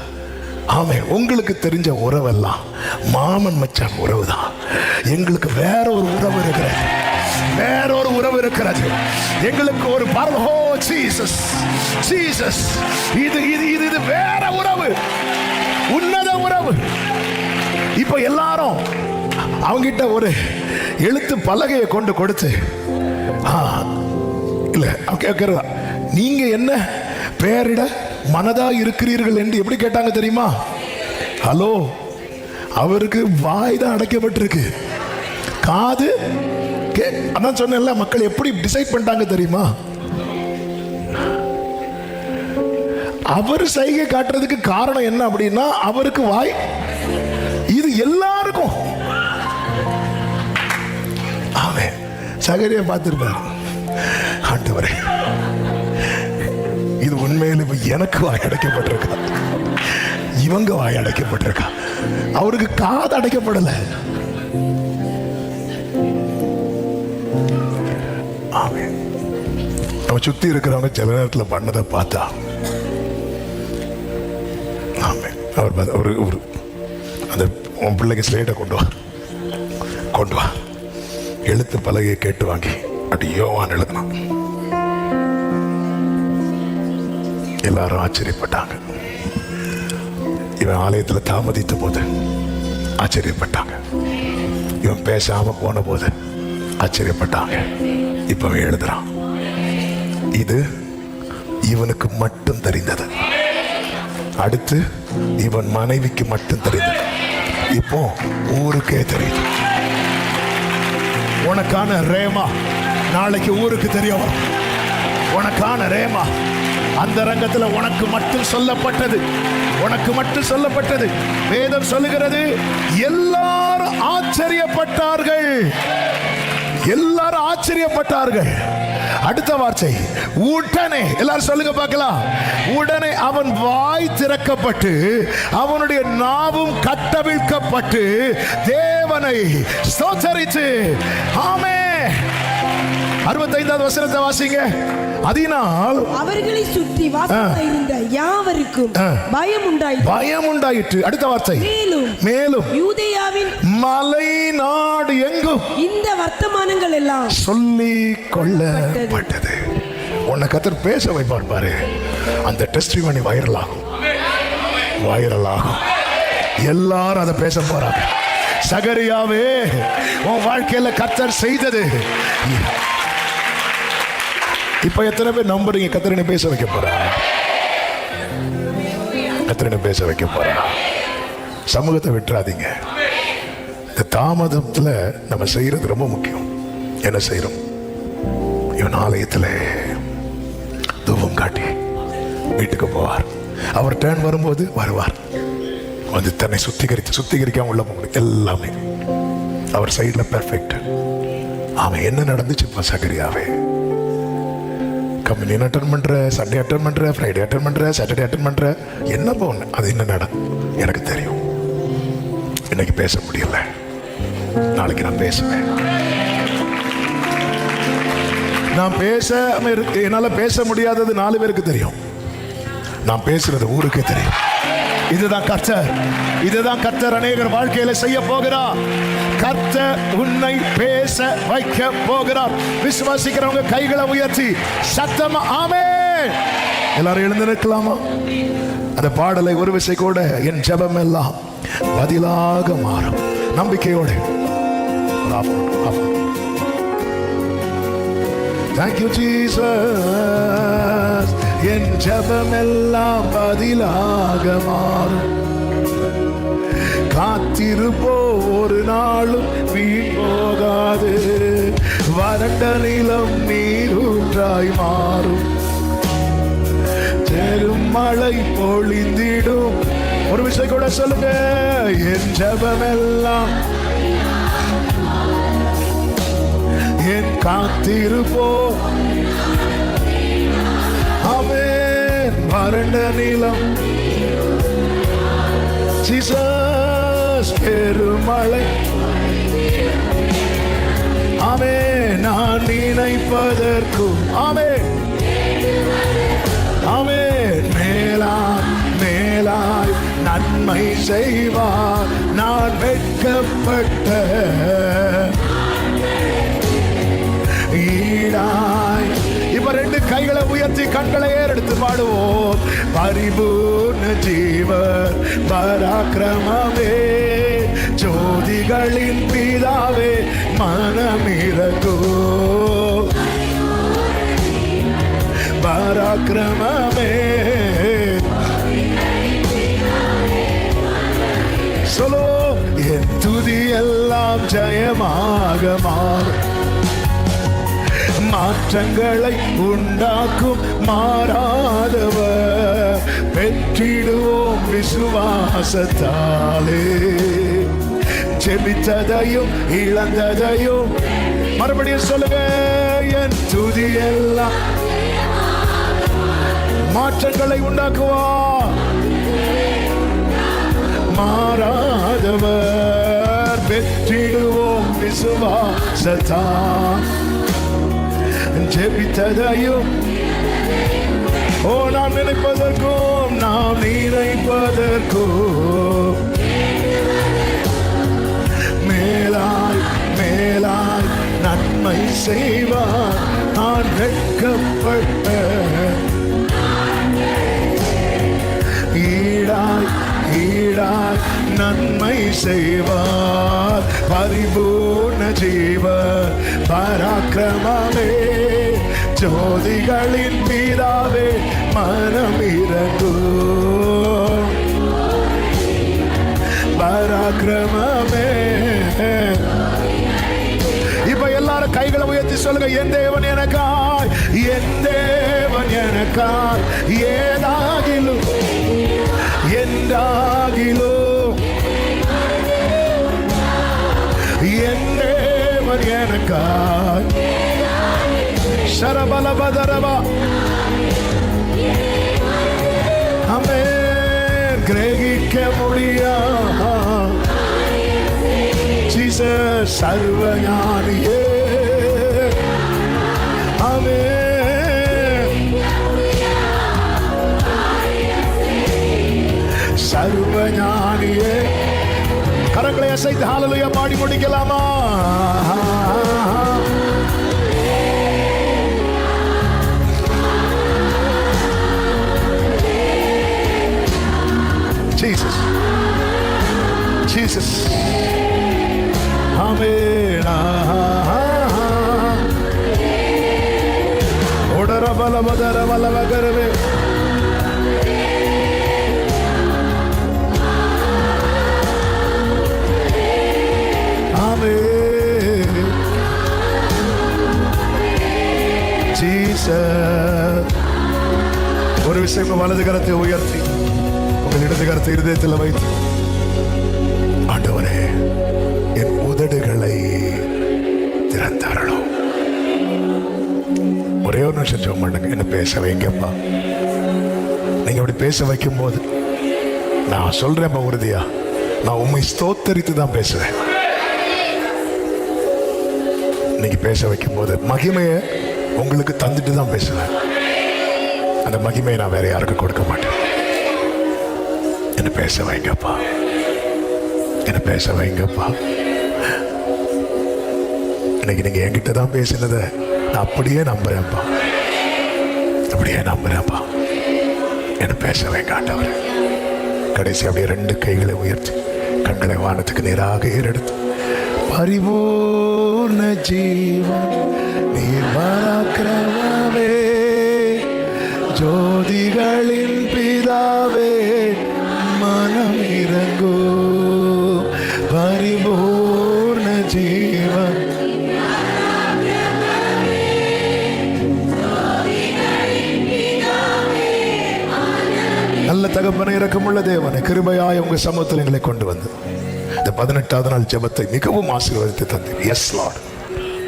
ஆமே, உங்களுக்கு தெரிஞ்ச உறவெல்லாம் மாமன் மச்சான் உறவு தான். எங்களுக்கு வேற ஒரு உறவு இருக்கிறது, வேற ஒரு உறவு இருக்கிறது. எங்களுக்கு ஒரு பரலோ ஜீசஸ் ஜீசஸ் இது இது இது இது வேற உறவு, உன்னத உறவு. இப்ப எல்லாரும் அவங்கிட்ட ஒரு எழுத்து பலகையை கொண்டு கொடுத்து, இல்ல நீங்க என்ன பெயரிட மனதா இருக்கிறீர்கள் என்று எப்படி கேட்டாங்க தெரியுமா? ஹலோ, அவருக்கு வாய் தான் அடைக்கப்பட்டிருக்கு, காது அதான் சொன்னேன்ல. மக்கள் எப்படி டிசைட் பண்ணிட்டாங்க தெரியுமா? அவர் சைகை காட்டுறதுக்கு காரணம் என்ன அப்படின்னா, அவருக்கு வாய். இது எல்லாருக்கும் ஆமென். சகரியா பார்த்திருப்பார், ஆண்டவரே இது உண்மையில எனக்கு வாய் அடைக்கப்பட்டிருக்கா, இவங்க வாய் அடைக்கப்பட்டிருக்கா, அவருக்கு காது அடைக்கப்படல. ஆமென். நம்ம சுத்தி இருக்கிறவங்க சில நேரத்தில் பண்ணதை பார்த்தா, ஆமென், அவர் ஒரு அந்த உன் பிள்ளைக்கு ஸ்லேட்டை கொண்டு வா எழுத்து பலகையை கேட்டு வாங்கி அப்படி யோவான் எழுதினான். எல்லாரும் ஆச்சரியப்பட்டாங்க. இவன் ஆலயத்தில் தாமதித்த போது ஆச்சரியப்பட்டாங்க, இவன் பேசாம போன போது ஆச்சரியப்பட்டாங்க. இப்ப எழுதுறான், இது இவனுக்கு மட்டும் தெரிந்தது, அடுத்து இவன் மனைவிக்கு மட்டும் தெரிந்தது, இப்போ ஊருக்கே தெரியுது. உனக்கான ரேமா நாளைக்கு ஊருக்கு தெரியும். உனக்கான ரேமா அந்த ரங்கத்துல உனக்கு மட்டும் சொல்லப்பட்டது, உனக்கு மட்டும் சொல்லப்பட்டது. வேதம் சொல்லுகிறது, எல்லாரும் ஆச்சரியப்பட்டார்கள், எல்லாரும் ஆச்சரியப்பட்டார்கள். அடுத்த வார்த்தை உடனே, எல்லாரும் சொல்லுங்க பார்க்கலாம். உடனே அவன் வாய் திறக்கப்பட்டு அவனுடைய நாவும் கட்டவிழ்க்கப்பட்டு தேவனை ஸ்தோத்தரித்து, ஆமென். 65வது வசனத்தை வாசிங்க. அதனால் அவர்களை சுற்றி வாசலிருந்த யாவருக்கும் பயம் உண்டாயிற்று. அடுத்த வார்த்தை, மேலும் யூதேயாவின் மலை நாடு எங்கும் இந்த வர்த்தமானங்கள் எல்லாம் சொல்லிக் கொள்ளப்பட்டது. உன்னை கர்த்தர் பேச வைப்பார் பாரு, அந்த டெஸ்டிமனி வைரல் ஆகும், வைரல் ஆகும். எல்லாரும் அதை பேச போறாங்க. சகரியாவே, உன் வாழ்க்கையில கர்த்தர் செய்தது. இப்ப எத்தனை பேர் நம்புறீங்க கர்த்தரை பேச வைக்க போறா? கர்த்தரை பேச வைக்க போறா. சமூகத்தை விட்டுறாதீங்க. இந்த தாமதத்துல நம்ம செய்யறது ரொம்ப முக்கியம். என்ன செய்யறோம்? இவன் ஆலயத்துல தூபம் காட்டி வீட்டுக்கு போவார். அவர் டர்ன் வரும்போது வருவார், வந்து தன்னை சுத்திகரிக்காம உள்ள போக முடியும். எல்லாமே அவர் சைட்ல பெர்ஃபெக்ட். அவன் என்ன நடந்துச்சு இப்போ சகரியாவே? கம்யூனியன் அட்டன் பண்ற, சண்டே அட்டன் பண்ற, ஃப்ரைடே அட்டன் பண்ற, சாட்டர்டே அட்டன் பண்ற, என்ன போன அது என்ன எனக்கு தெரியும். இன்னைக்கு பேச முடியல, நாளைக்கு நான் பேசுவேன். நான் என்னால பேச முடியாதது 4 பேருக்கு தெரியும், நான் பேசுறது ஊருக்கே தெரியும். இதுதான் கர்த்தர், இதுதான் கர்த்தர் அநேகர் வாழ்க்கையில செய்ய போகிறார். கர்த்தர் உன்னை பேச வைக்க போகிறார். விசுவாசிக்கிறவங்க கைகளை உயர்த்தி சத்தமா ஆமென். எல்லாரும் எழுந்து நிற்கலாமா? அந்த பாடலை ஒரு விசை கூட, என் ஜெபம் எல்லாம் பதிலாக மாறும். நம்பிக்கையோடு. Thank you Jesus. என் ஜெபம் எல்லாம் பதிலாக மாறும். காத்திருப்போ ஒரு நாளும் வீண் போகாது. வறண்ட நிலம் நீரூற்றாய் மாறும். பெரும் மழை பொழிந்திடும். ஒரு விஷயம் கூட சொல்லுங்க, என் ஜெபமெல்லாம் என் காத்திருப்போ ஆமென். வறண்ட நிலம் ஜீசஸ் பெருமழை ஆமென். நான் நினைப்பதற்கும் ஆமென் ஆமென் மேலாய் மேலாய் நன்மை செய்வார். நான் வெட்கப்பட்ட ஈடாய். இப்ப ரெண்டு கைகளை உயர்த்தி கண்களை ஏறெடுத்து பாடுவோம். பரிபூர்ண ஜீவர் பராக்கிரமமே ஜோதிகளின் பிதாவே மனமிரங்கோ பராக்கிரமமே. சொல்லோ என் துதி எல்லாம் ஜெயமாக மாறும். மாற்றங்களை உண்டாக்கும் மாறாதவர் பெற்றிடுவோம் விசுவாசத்தாலே. ஜெபித்ததையும் இழந்ததையும் மறுபடியும் சொல்லுங்க, என் துதி எல்லாம் மாற்றங்களை உண்டாக்குவார். மாறாதவர் பெற்றிடுவோம் விசுவாசத்தால். ஜெபித்ததையும் நாம் நினைப்பதற்கும் நாம் நினைப்பதற்கும் மேலாய் மேலாய் நன்மை செய்வார். நான் வெட்கப்பட்ட ஈடாய் ஈடாய் நன்மை செய்வார். பரிபூர்ண ஜீவர் பராக்கிரமமே ஜோதிகளின் பிதாவே மனமிரங்கோ பராக்கிரமமே. இப்ப எல்லாரும் கைகளை உயர்த்தி சொல்லுங்க, என் தேவன் எனக்காய் என் தேவன் எனக்காய் ஏதாகிலும் என்றாகிலும் என் தேவன் எனக்காய் சரபலபதரபா ஆமென். கிரகிக்க முடியா ஜீசஸ் சர்வஞானியே ஆமென். சர்வஞானியே. கரங்களை அசைத்து ஹல்லேலூயா பாடி முடிக்கலாமா? Jesus, Jesus, Amen. Odara bala badara bala bagarve. Amen. Jesus. ஒரு விஷயம் வலது கரத்தை உயர்த்தி உங்கள் இடது கரத்தை இருதயத்தில் வைத்து, ஆண்டவரே என் உதடுகளை திறந்தாரணும். ஒரே ஒரு நிமிஷம் ஜெபம் பண்ணுங்க. என்ன பேச வைங்கப்பா. நீங்க அப்படி பேச வைக்கும் போது நான் சொல்றேன்ப்பா, உறுதியா நான் உண்மை ஸ்தோத்தரித்து தான் பேசுவேன். நீங்க பேச வைக்கும் போது மகிமையை உங்களுக்கு தந்துட்டு தான் பேசுவேன். அந்த மகிமையை நான் வேற யாருக்கும் கொடுக்க மாட்டேன். என்ன பேச வைங்கப்பா, என்ன பேச வைங்கப்பா. இன்னைக்கு நீங்க என்கிட்ட தான் பேசினதை நான் அப்படியே நம்புறேன்ப்பா, அப்படியே நம்புறேன்ப்பா. என்ன பேச வைங்க ஆண்டவரே. கடைசி அப்படியே ரெண்டு கைகளை உயர்த்தி கண்களை வானத்துக்கு நேராக ஏறெடுத்து, பரிபூர்ண ஜீவன் நீர் பராக்கிரமமே ஜோதிகளின் பிதாவே மனம் இறங்கோ பரிபூர்ண ஜீவன். நல்ல நல்ல தகப்பனை, இரக்கமுள்ள தேவனை, கிருபையாய் உங்க சமூகத்தில் எங்களை கொண்டு வந்து இந்த 18வது நாள் ஜெபத்தை மிகவும் ஆசீர்வதித்து தந்தீர். எஸ் லார்ட்,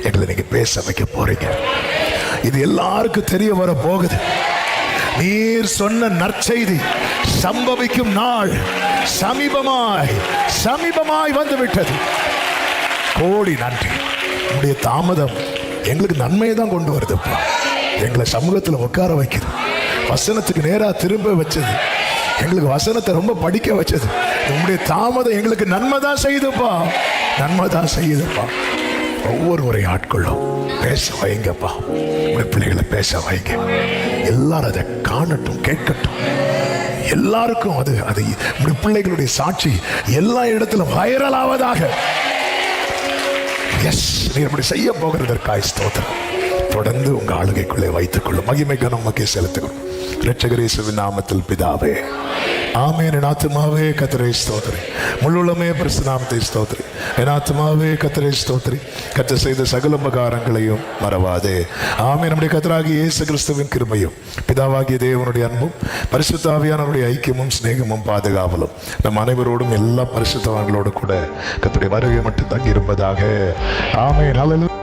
எங்களை நீங்க பேச வைக்க போறீங்க. இது எல்லாருக்கும் தெரிய வர போகுது. நீர் சொன்ன நற்செய்தி சம்பவிக்கும் நாள் சமீபமாய் வந்து விட்டது. கோடி நன்றி. உங்களுடைய தாமதம் எங்களுக்கு நன்மையை தான் கொண்டு வருதுப்பா. எங்களை சமூகத்தில் உட்கார வைக்குது, வசனத்துக்கு நேரா திரும்ப வச்சது, எங்களுக்கு வசனத்தை ரொம்ப படிக்க வச்சது. உங்களுடைய தாமதம் எங்களுக்கு நன்மை தான் செய்யுதுப்பா, நன்மை தான் செய்யுதுப்பா. ஒவ்வொரு முறை ஆட்களும் பேச வைங்கப்பா, உங்களுடைய பிள்ளைகளை பேச வைங்க. எல்லாரும் அதை காணட்டும், கேட்கட்டும். எல்லாருக்கும் அது உங்களுடைய பிள்ளைகளுடைய சாட்சி எல்லா இடத்திலும் வைரல் ஆவதாக. எஸ், நீர் அப்படி செய்ய போகிறதற்காய் ஸ்தோத்திரம். தொடர்ந்து உங்க ஆளுகைக்குள்ளே வைத்துக் கொள்ளும். மகிமை கனம் உமக்கே செலுத்துகிறோம். இரட்சகர் இயேசுவின் நாமத்தில் பிதாவே, ஆமென். என் ஆத்துமாவே கர்த்தரை ஸ்தோத்திரி, முழுமே பரிசுத்த நாமத்தை ஸ்தோத்திரி. என் ஆத்துமாவே கர்த்தரை ஸ்தோத்திரி, கர்த்தர் செய்த சகல உபகாரங்களையும் மறவாதே. ஆமென். நம்முடைய கர்த்தராகிய இயேசு கிறிஸ்துவின் கிருபையும் பிதாவாகிய தேவனுடைய அன்பும் பரிசுத்த ஆவியானவருடைய ஐக்கியமும் சிநேகமும் பாதுகாவலும் நம் அனைவரோடும் எல்லா பரிசுத்தவான்களோடு கூட கர்த்தருடைய வருகை மட்டும் தங்கி இருப்பதாக. ஆமென். ஹல்லேலூயா.